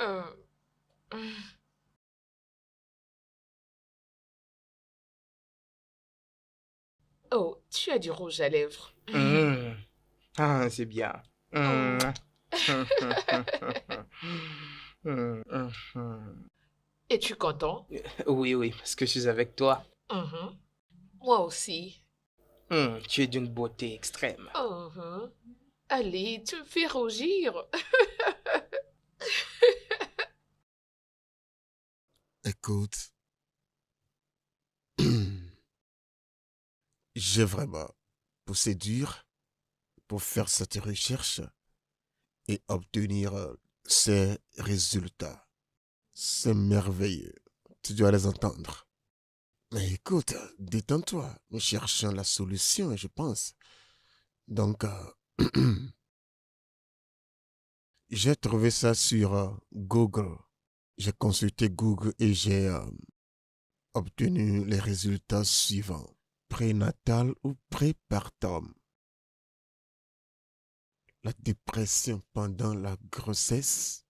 Euh, Oh, tu as du rouge à lèvres. Ah, c'est bien. Oh. Es-tu content? Oui, oui, parce que je suis avec toi. Mhm. Moi aussi. Tu es d'une beauté extrême. Mhm. Allez, tu me fais rougir. Écoute, j'ai vraiment poussé dur pour faire cette recherche et obtenir ces résultats. C'est merveilleux. Tu dois les entendre. Mais écoute, détends-toi. Nous cherchons la solution, je pense. Donc, j'ai trouvé ça sur Google. J'ai consulté Google et j'ai obtenu les résultats suivants. Prénatal ou prépartum. La dépression pendant la grossesse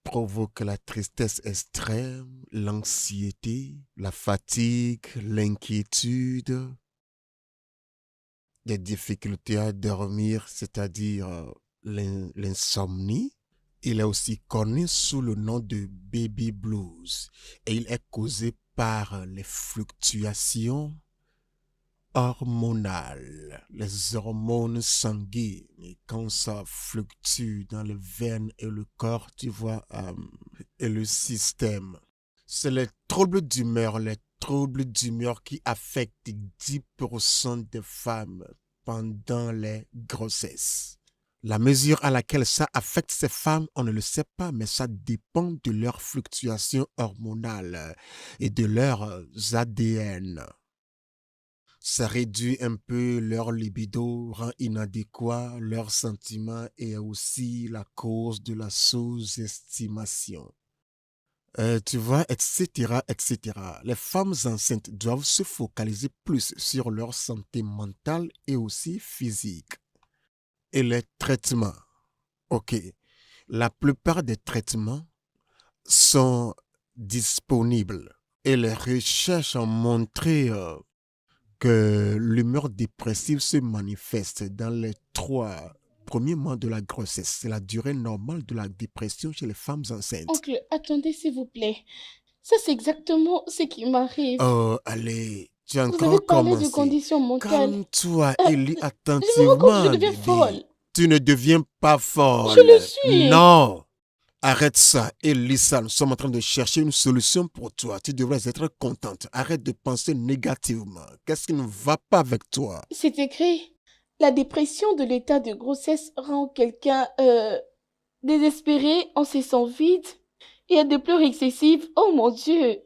provoque la tristesse extrême, l'anxiété, la fatigue, l'inquiétude, des difficultés à dormir, c'est-à-dire l'insomnie. Il est aussi connu sous le nom de baby blues et il est causé par les fluctuations hormonales, les hormones sanguines. Et quand ça fluctue dans les veines et le corps, tu vois, et le système. C'est les troubles d'humeur qui affectent 10% des femmes pendant les grossesses. La mesure à laquelle ça affecte ces femmes, on ne le sait pas, mais ça dépend de leurs fluctuations hormonales et de leurs ADN. Ça réduit un peu leur libido, rend inadéquat leurs sentiments et est aussi la cause de la sous-estimation. Tu vois, etc., etc. Les femmes enceintes doivent se focaliser plus sur leur santé mentale et aussi physique. Et les traitements. Ok. La plupart des traitements sont disponibles. Et les recherches ont montré que l'humeur dépressive se manifeste dans les 3 premiers mois de la grossesse. C'est la durée normale de la dépression chez les femmes enceintes. Oncle, attendez s'il vous plaît. Ça, c'est exactement ce qui m'arrive. Oh, allez, tu as Vous encore avez parlé de commencé. conditions mentales. Calme-toi et lis Je me rends compte que attentivement, je deviens bébé. folle. Tu ne deviens pas folle. Je le suis. Non. Arrête ça et lis ça. Nous sommes en train de chercher une solution pour toi. Tu devrais être contente. Arrête de penser négativement. Qu'est-ce qui ne va pas avec toi? C'est écrit. La dépression de l'état de grossesse rend quelqu'un désespéré, en se sent vide et a des pleurs excessives. Oh mon Dieu.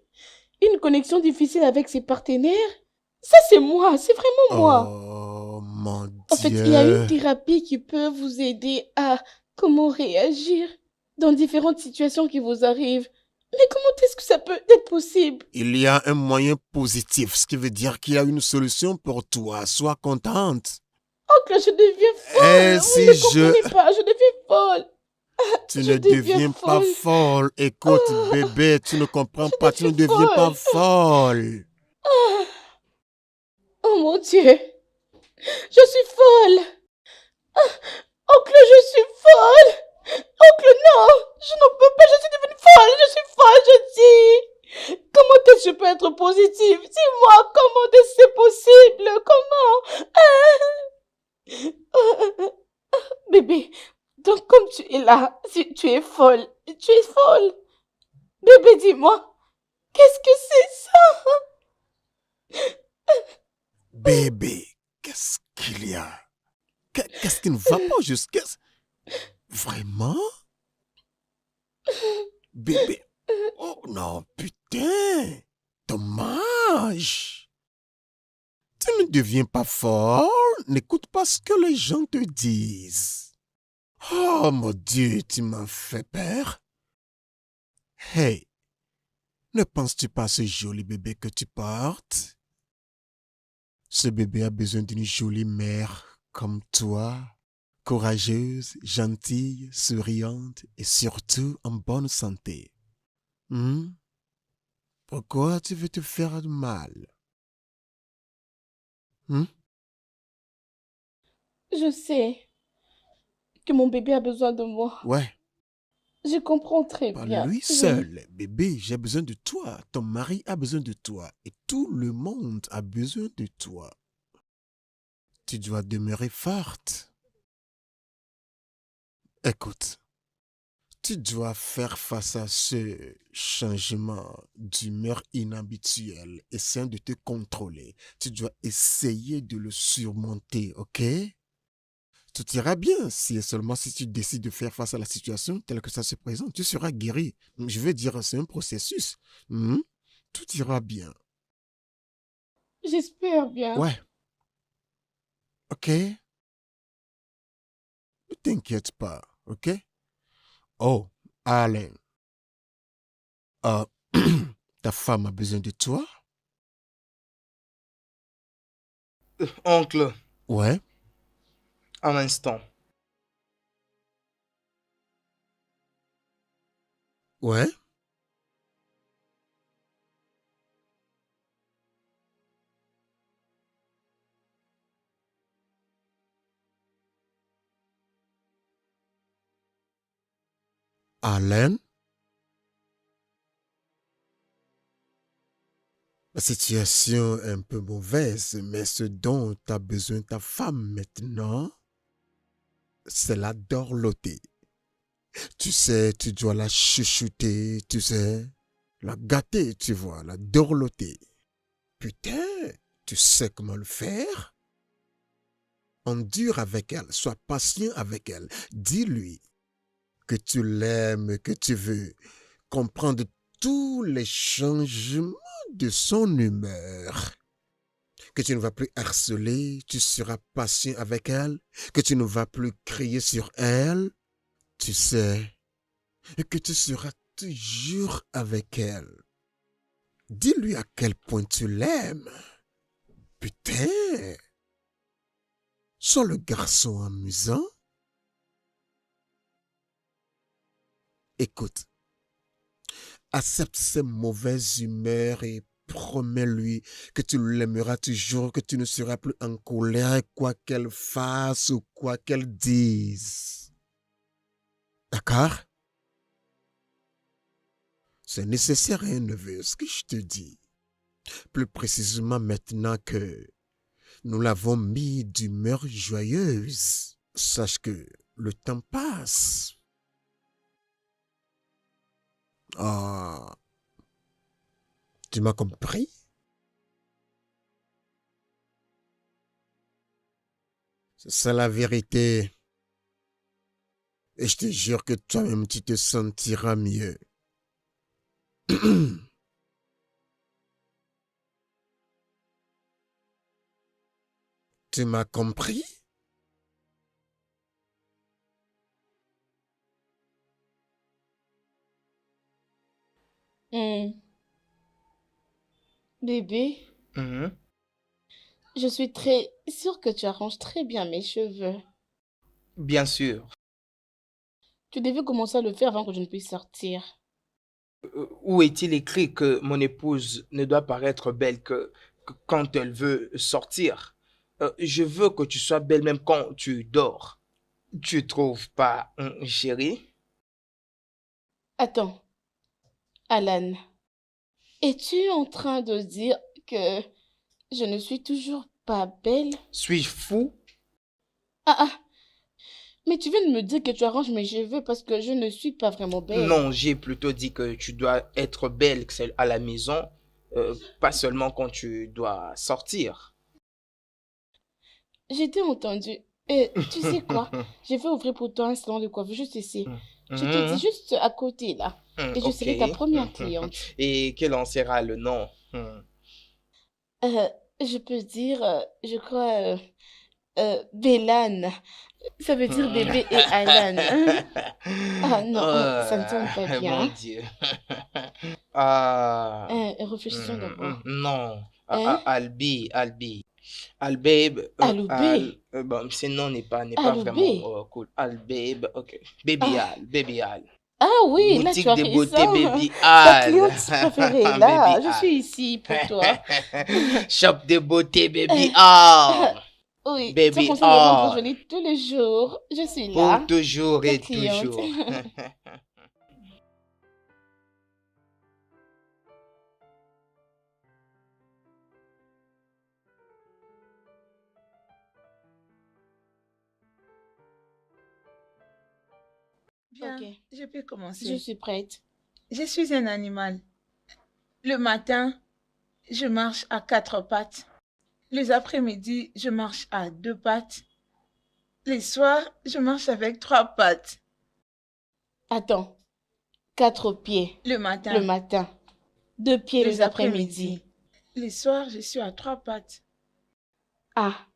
Une connexion difficile avec ses partenaires. Ça, c'est moi. C'est vraiment moi. Oh mon En fait, il y a une Dieu. thérapie qui peut vous aider à comment réagir dans différentes situations qui vous arrivent. Mais comment est-ce que ça peut être possible? Il y a un moyen positif, ce qui veut dire qu'il y a une solution pour toi. Sois contente. Oncle, je deviens Et folle. Vous si ne comprenez pas, je deviens folle. tu Je ne deviens deviens pas folle. folle, écoute, Ah, bébé, tu ne comprends je pas, tu ne deviens deviens pas folle. folle. Ah, oh mon Dieu, je suis folle. Oncle, je suis folle. Oncle, non, je n'en peux pas, je suis devenue folle, je suis folle, je dis. Comment est-ce que je peux être positive? Dis-moi, comment est-ce que c'est possible? Comment? Bébé, donc comme tu es là, si tu es folle, tu es folle. Bébé, dis-moi, qu'est-ce que c'est ça? Bébé, qu'est-ce qu'il y a? Qu'est-ce qui ne va pas jusqu'à... Vraiment? Bébé? Oh non, putain! Dommage! Tu ne deviens pas folle, n'écoute pas ce que les gens te disent. Oh mon Dieu, tu m'as fait peur. Hey, ne penses-tu pas à ce joli bébé que tu portes? Ce bébé a besoin d'une jolie mère comme toi, courageuse, gentille, souriante et surtout en bonne santé. Hmm? Pourquoi tu veux te faire du mal? Hmm? Je sais que mon bébé a besoin de moi. Ouais, Je comprends très pas bien. lui Oui. seul. Bébé, j'ai besoin de toi. Ton mari a besoin de toi. Et tout le monde a besoin de toi. Tu dois demeurer forte. Écoute, tu dois faire face à ce changement d'humeur inhabituel, essayant de te contrôler. Tu dois essayer de le surmonter, ok? Tout ira bien si et seulement si tu décides de faire face à la situation telle que ça se présente. Tu seras guéri. Je veux dire, c'est un processus. Hmm? Tout ira bien. J'espère bien. Ouais, ok? Ne t'inquiète pas, ok? Oh, Alain, euh, ta femme a besoin de toi? Oncle, Ouais, un instant. ouais. Alain, la situation est un peu mauvaise, mais ce dont a besoin ta femme maintenant, c'est la dorloter. Tu sais, tu dois la chuchoter, tu sais, la gâter, tu vois, la dorloter. Putain, tu sais comment le faire? Endure avec elle, sois patient avec elle. Dis-lui que tu l'aimes, que tu veux comprendre tous les changements de son humeur. Que tu ne vas plus harceler, tu seras patient avec elle, que tu ne vas plus crier sur elle, tu sais, et que tu seras toujours avec elle. Dis-lui à quel point tu l'aimes. Putain, sois le garçon amusant. Écoute, accepte ses mauvaises humeurs et promets-lui que tu l'aimeras toujours, que tu ne seras plus en colère, quoi qu'elle fasse ou quoi qu'elle dise. D'accord? C'est nécessaire, hein, neveu, ce que je te dis. Plus précisément maintenant que nous l'avons mis d'humeur joyeuse. Sache que le temps passe. Ah, tu m'as compris? C'est ça la vérité. Et je te jure que toi-même, tu te sentiras mieux. Tu m'as compris? Bébé, Mhm. je suis très sûre que tu arranges très bien mes cheveux. Bien sûr. Tu devais commencer à le faire avant que je ne puisse sortir. Où est-il écrit que mon épouse ne doit paraître belle que quand elle veut sortir? Je veux que tu sois belle même quand tu dors. Tu trouves pas, chérie? Attends, Alan, es-tu en train de dire que je ne suis toujours pas belle? Suis-je fou? Ah, mais tu viens de me dire que tu arranges mes cheveux parce que je ne suis pas vraiment belle. Non, j'ai plutôt dit que tu dois être belle à la maison, pas seulement quand tu dois sortir. J'ai t'ai entendu. Et tu sais quoi? Je vais ouvrir pour toi un salon de coiffure juste ici. Je te dis juste à côté là. Et je serai ta première cliente. Et quel en sera le nom? Je peux dire, je crois, Bélan. Ça veut dire bébé et Alan. Hein? Ah non, ça ne sonne pas bien. Mon Dieu. Ah. Réfléchissons d'abord. Non. Hein? Albi. Albabe. Aloubé. Bon, ce nom n'est pas Aloubé. vraiment cool. Albabe, ok. Baby Al. Ah oui, là Boutique tu as de beauté raison. Baby Ta Al. cliente préférée est là. Baby Je Al. suis ici pour toi. Shop de beauté Baby Al. Oui, tu Baby as conseillé de me rendre Al. jolie tous les jours. Je suis là. Pour toujours Ta et cliente. toujours. Bien, Ok. je peux commencer. Je suis prête. Je suis un animal. Le matin, je marche à 4 pattes. Les après-midi, je marche à 2 pattes. Les soirs, je marche avec 3 pattes. Attends. 4 pieds Le matin, le matin. 2 pieds les les après-midi. Les soirs, je suis à 3 pattes. Ah.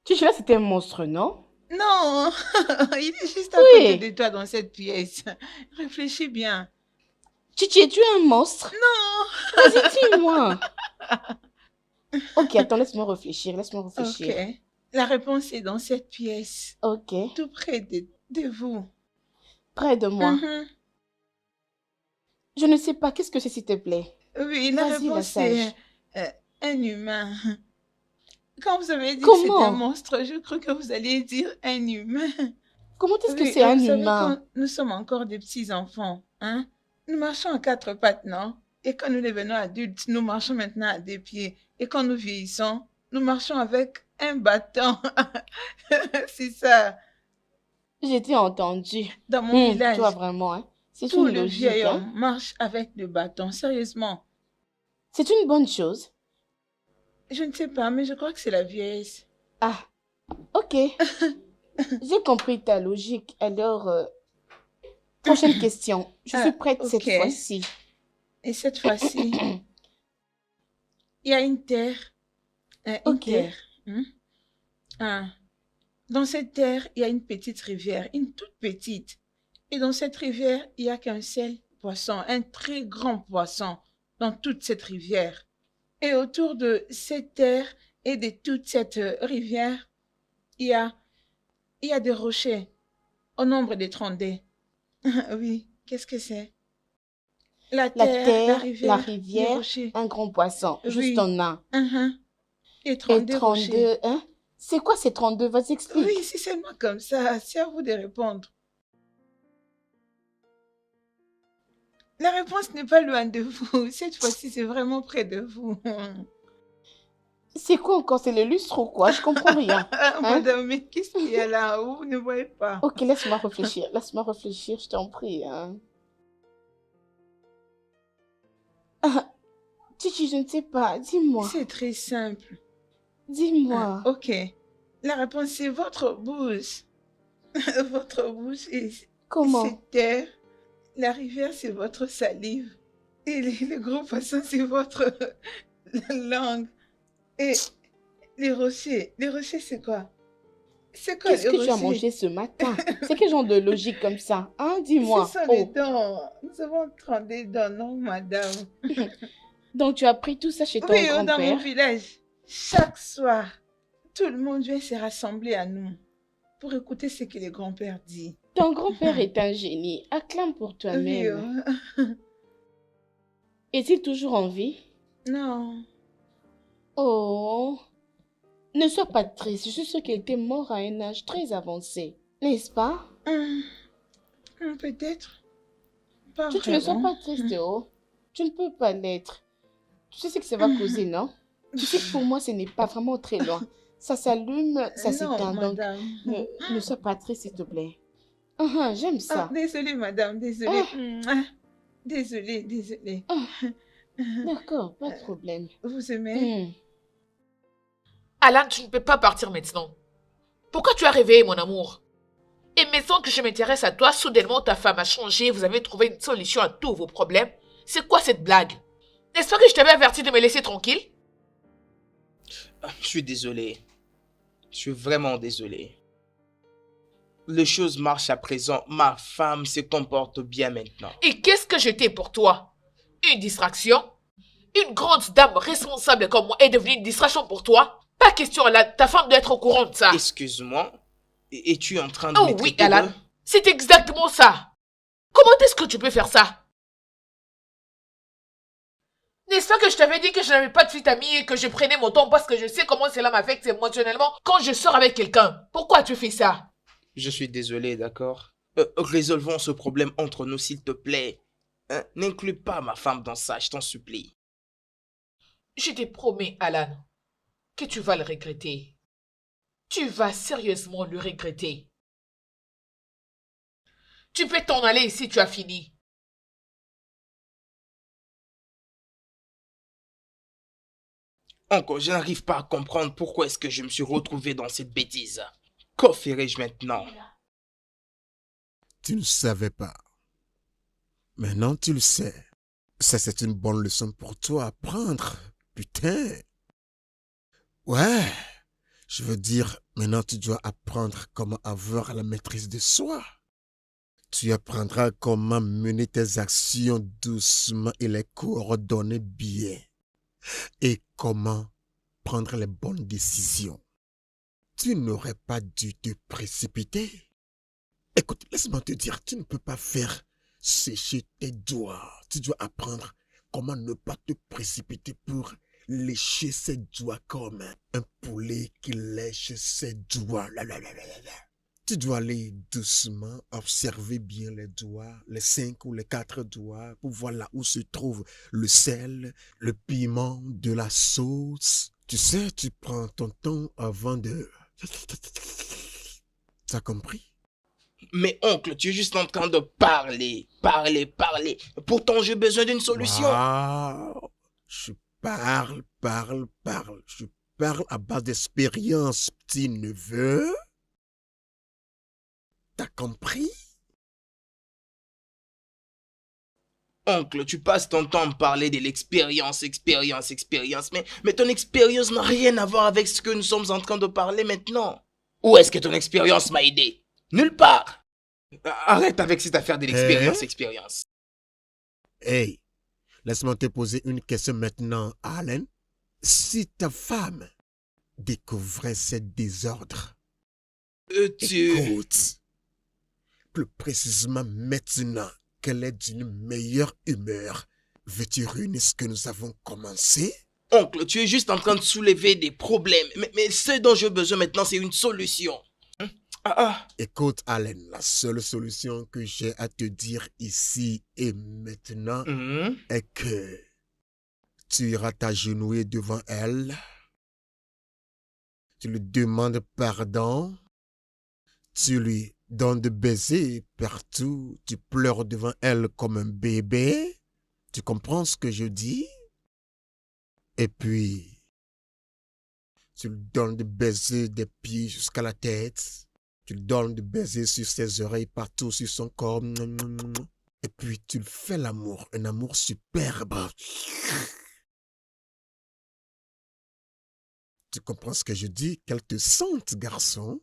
Là, c'était un monstre, non? Non, il est juste à Oui. côté de toi dans cette pièce. Réfléchis bien. Chichi, es-tu un monstre? Non. Vas-y, dis-moi. Ok, attends, laisse-moi réfléchir. Ok. La réponse est dans cette pièce, Ok. tout près de vous. Près de moi. Mhm. Je ne sais pas. Qu'est-ce que c'est, s'il te plaît? Oui, la Vas-y, la réponse sage. est un humain. Quand vous avez dit que c'était un Comment? monstre, je crois que vous alliez dire un humain. Comment est-ce que Oui, c'est un vous savez, humain? quand nous sommes encore des petits-enfants, hein, nous marchons à 4 pattes, non? Et quand nous devenons adultes, nous marchons maintenant à 2 pieds. Et quand nous vieillissons, nous marchons avec un bâton. C'est ça. J'ai été entendu. Dans mon village, Toi, vraiment, hein? C'est tous une les logique, vieils hein? hommes marchent avec le bâton. Sérieusement. C'est une bonne chose. Je ne sais pas, mais je crois que c'est la vieillesse. Ah, ok. J'ai compris ta logique. Alors, prochaine question. Je suis prête cette ok. fois-ci. Et cette fois-ci, il y a une terre. Une Ok. terre. Ah. Dans cette terre, il y a une petite rivière, une toute petite. Et dans cette rivière, il n'y a qu'un seul poisson, un très grand poisson dans toute cette rivière. Et autour de cette terre et de toute cette rivière, il y a des rochers au nombre de 32. Oui, qu'est-ce que c'est? La terre, la rivière, les rochers. un grand poisson, Oui. juste en un. Et 32 Et rochers. 32, hein? C'est quoi ces 32? Vas-y, explique. Oui, c'est seulement comme ça. C'est à vous de répondre. La réponse n'est pas loin de vous. Cette fois-ci, c'est vraiment près de vous. C'est quoi encore? C'est le lustre ou quoi? Je comprends rien. Ah, madame, mais qu'est-ce qu'il y a là? Vous ne voyez pas. Ok, laisse-moi réfléchir. Laisse-moi réfléchir, je t'en prie. Hein. Ah, Chichi, je ne sais pas. Dis-moi. C'est très simple. Dis-moi. Ok. La réponse, c'est votre bouche. Votre bouche et Comment? cette terre. La rivière, c'est votre salive. Et le gros poisson, c'est votre langue. Et Les rochers c'est quoi? C'est quoi Qu'est-ce les que tu as rochers? mangé ce matin? C'est quel genre de logique comme ça? Hein, dis-moi. Ce sont les dents. Nous avons 32 dents, non, madame? Donc tu as pris tout ça chez ton Oui, dans mon grand-père? village, chaque soir, tout le monde vient se rassembler à nous pour écouter ce que le grand-père dit. Ton grand-père est un génie. Acclame pour Oui, toi-même. Est-il toujours en vie? non. Oh, ne sois pas triste. Je suis sûre qu'il était mort à un âge très avancé. N'est-ce pas? Peut-être. Pas Tu ne sois vraiment. pas triste, oh. Tu ne peux pas l'être. Tu sais ce que ça va causer, non? Tu sais que pour moi, ce n'est pas vraiment très loin. Ça s'allume, ça s'éteint. Non, Donc, madame. ne sois pas triste, s'il te plaît. J'aime ça. Désolée, madame, désolée. Désolée. D'accord, pas de problème. Vous aimez? Alan, tu ne peux pas partir maintenant. Pourquoi tu as réveillé mon amour? Et maintenant que je m'intéresse à toi, soudainement ta femme a changé, vous avez trouvé une solution à tous vos problèmes. C'est quoi cette blague? N'est-ce pas que je t'avais averti de me laisser tranquille? Je suis désolé. Je suis vraiment désolé. Les choses marchent à présent. Ma femme se comporte bien maintenant. Et qu'est-ce que j'étais pour toi? Une distraction? Une grande dame responsable comme moi est devenue une distraction pour toi? Pas question, Alan, ta femme doit être au courant de ça. Excuse-moi. Es-tu en train de Oh me oui, traiter Alan, de- c'est exactement ça. Comment est-ce que tu peux faire ça? N'est-ce pas que je t'avais dit que je n'avais pas de petite amie et que je prenais mon temps parce que je sais comment cela m'affecte émotionnellement quand je sors avec quelqu'un? Pourquoi tu fais ça? Je suis désolé, d'accord? Résolvons ce problème entre nous, s'il te plaît. Hein? N'inclus pas ma femme dans ça, je t'en supplie. Je te promets, Alan, que tu vas le regretter. Tu vas sérieusement le regretter. Tu peux t'en aller si tu as fini. Encore, je n'arrive pas à comprendre pourquoi est-ce que je me suis retrouvé dans cette bêtise. Que ferai-je maintenant? Tu ne savais pas. Maintenant, tu le sais. Ça, c'est une bonne leçon pour toi à prendre. Putain. Ouais. Je veux dire, maintenant, tu dois apprendre comment avoir la maîtrise de soi. Tu apprendras comment mener tes actions doucement et les coordonner bien. Et comment prendre les bonnes décisions. Tu n'aurais pas dû te précipiter. Écoute, laisse-moi te dire, tu ne peux pas faire sécher tes doigts. Tu dois apprendre comment ne pas te précipiter pour lécher ses doigts comme un poulet qui lèche ses doigts. Tu dois aller doucement, observer bien les doigts, les 5 ou les 4 doigts, pour voir là où se trouve le sel, le piment, de la sauce. Tu sais, tu prends ton temps avant de... T'as compris? Mais oncle, tu es juste en train de parler. Pourtant, j'ai besoin d'une solution. Wow. Je parle. Je parle à base d'expérience, petit neveu. T'as compris? Oncle, tu passes ton temps à me parler de l'expérience, mais ton expérience n'a rien à voir avec ce que nous sommes en train de parler maintenant. Où est-ce que ton expérience m'a aidé? Nulle part. Arrête avec cette affaire de l'expérience. Hey, laisse-moi te poser une question maintenant, Allen. Si ta femme découvrait ces désordres, écoute, plus précisément maintenant qu'elle est d'une meilleure humeur, veux-tu ruiner ce que nous avons commencé? Oncle, tu es juste en train de soulever des problèmes, mais ce dont j'ai besoin maintenant, c'est une solution. Écoute, Allen, la seule solution que j'ai à te dire ici et maintenant est que tu iras t'agenouiller devant elle, tu lui demandes pardon, tu lui donnes des baisers partout, tu pleures devant elle comme un bébé. Tu comprends ce que je dis? Et puis, tu lui donnes des baisers des pieds jusqu'à la tête. Tu lui donnes des baisers sur ses oreilles, partout sur son corps. Et puis, tu lui fais l'amour, un amour superbe. Tu comprends ce que je dis? Qu'elle te sente, garçon.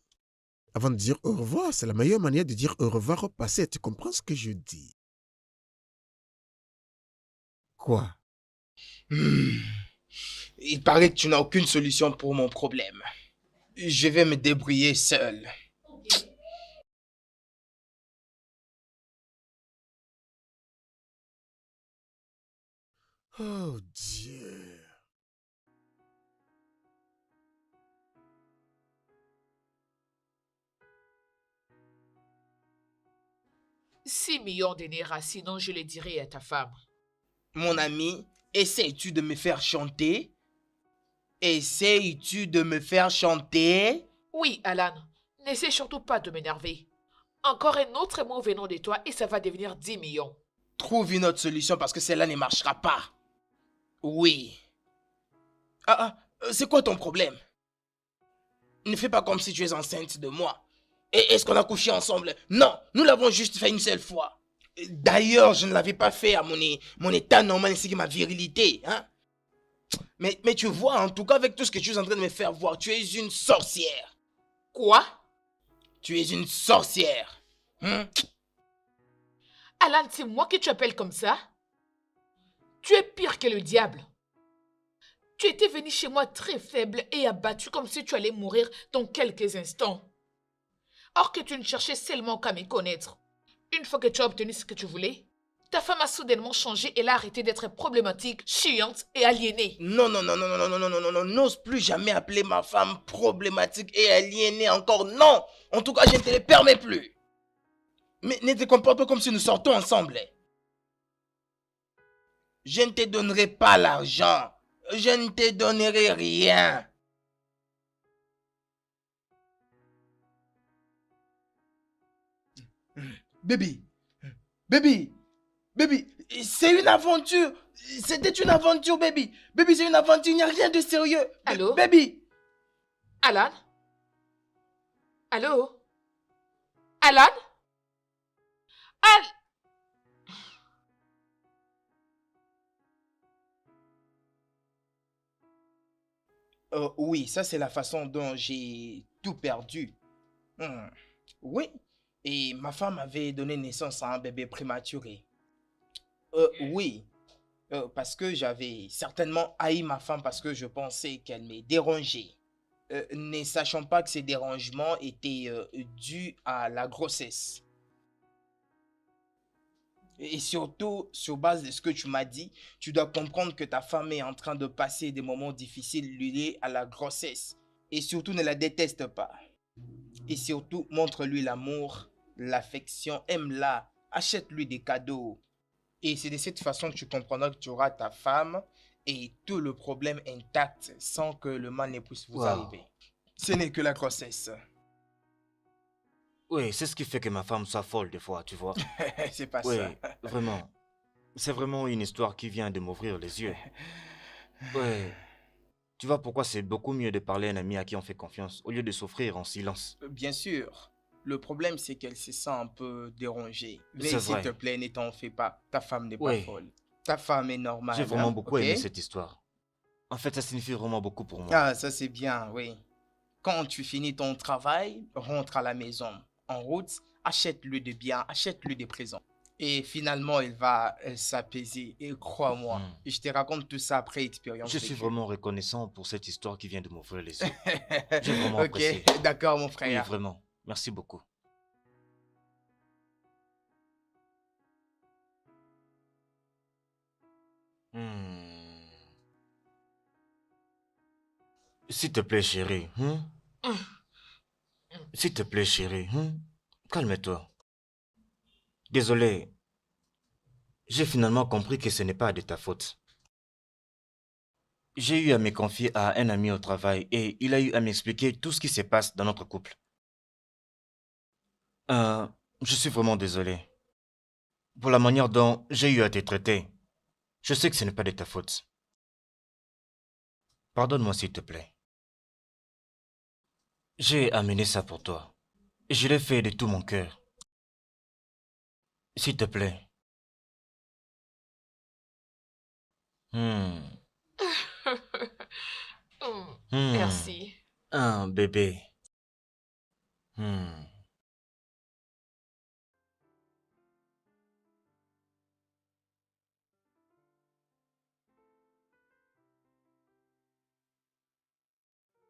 Avant de dire au revoir, c'est la meilleure manière de dire au revoir au passé. Tu comprends ce que je dis? Quoi? Il paraît que tu n'as aucune solution pour mon problème. Je vais me débrouiller seul. Oh Dieu. 6 millions de naira, sinon je le dirai à ta femme. Mon ami, essayes-tu de me faire chanter? Essayes-tu de me faire chanter? Oui, Alan, n'essaie surtout pas de m'énerver. Encore un autre mot venant de toi et ça va devenir 10 millions. Trouve une autre solution parce que celle-là ne marchera pas. Oui. C'est quoi ton problème? Ne fais pas comme si tu es enceinte de moi. Et est-ce qu'on a couché ensemble? Non, nous l'avons juste fait une seule fois. D'ailleurs, je ne l'avais pas fait à mon état normal ainsi que ma virilité. Hein? Mais tu vois, en tout cas, avec tout ce que tu es en train de me faire voir, tu es une sorcière. Quoi? Tu es une sorcière. Hein? Alan, c'est moi que tu appelles comme ça? Tu es pire que le diable. Tu étais venu chez moi très faible et abattu comme si tu allais mourir dans quelques instants. Or que tu ne cherchais seulement qu'à me connaître. Une fois que tu as obtenu ce que tu voulais, ta femme a soudainement changé et elle a arrêté d'être problématique, chiante et aliénée. Non, n'ose plus jamais appeler ma femme problématique et aliénée encore. Non, en tout cas, je ne te le permets plus. Mais ne te comporte pas comme si nous sortons ensemble. Je ne te donnerai pas l'argent. Je ne te donnerai rien. Baby, c'est une aventure. C'était une aventure, baby. Baby, c'est une aventure, il n'y a rien de sérieux. Allô? Baby. Alan? Allô? Alan? Oui, ça c'est la façon dont j'ai tout perdu. Oui, et ma femme avait donné naissance à un bébé prématuré. Oui, parce que j'avais certainement haï ma femme parce que je pensais qu'elle me dérangeait. Ne sachant pas que ces dérangements étaient dus à la grossesse. Et surtout, sur base de ce que tu m'as dit, tu dois comprendre que ta femme est en train de passer des moments difficiles liés à la grossesse. Et surtout, ne la déteste pas. Et surtout, montre-lui l'amour, l'affection, aime-la, achète-lui des cadeaux. Et c'est de cette façon que tu comprendras que tu auras ta femme et tout le problème intact sans que le mal ne puisse vous arriver. Ce n'est que la grossesse. Oui, c'est ce qui fait que ma femme soit folle des fois, tu vois. C'est pas Oui, ça. vraiment. C'est vraiment une histoire qui vient de m'ouvrir les yeux. Oui. Tu vois pourquoi c'est beaucoup mieux de parler à un ami à qui on fait confiance au lieu de souffrir en silence. Bien sûr. Le problème, c'est qu'elle se sent un peu dérangée. Mais C'est s'il vrai. te plaît, ne t'en fais pas. Ta femme n'est pas Oui. folle. Ta femme est normale. J'ai vraiment hein, beaucoup ok? aimé cette histoire. En fait, ça signifie vraiment beaucoup pour moi. Ah, ça c'est bien, oui. Quand tu finis ton travail, rentre à la maison. En route, achète-lui des biens, achète-lui des présents. Et finalement, il va s'apaiser. Et crois-moi, je te raconte tout ça après expérience. Je suis vécue. vraiment reconnaissant pour cette histoire qui vient de m'ouvrir les yeux. J'ai vraiment Ok, apprécié. d'accord, mon Oui, frère. vraiment. Merci beaucoup. S'il te plaît, chérie. S'il te plaît, chérie. Calme-toi. Désolé. J'ai finalement compris que ce n'est pas de ta faute. J'ai eu à me confier à un ami au travail et il a eu à m'expliquer tout ce qui se passe dans notre couple. Je suis vraiment désolé. Pour la manière dont j'ai eu à te traiter. Je sais que ce n'est pas de ta faute. Pardonne-moi s'il te plaît. J'ai amené ça pour toi. Et je l'ai fait de tout mon cœur. S'il te plaît. Merci. Un bébé.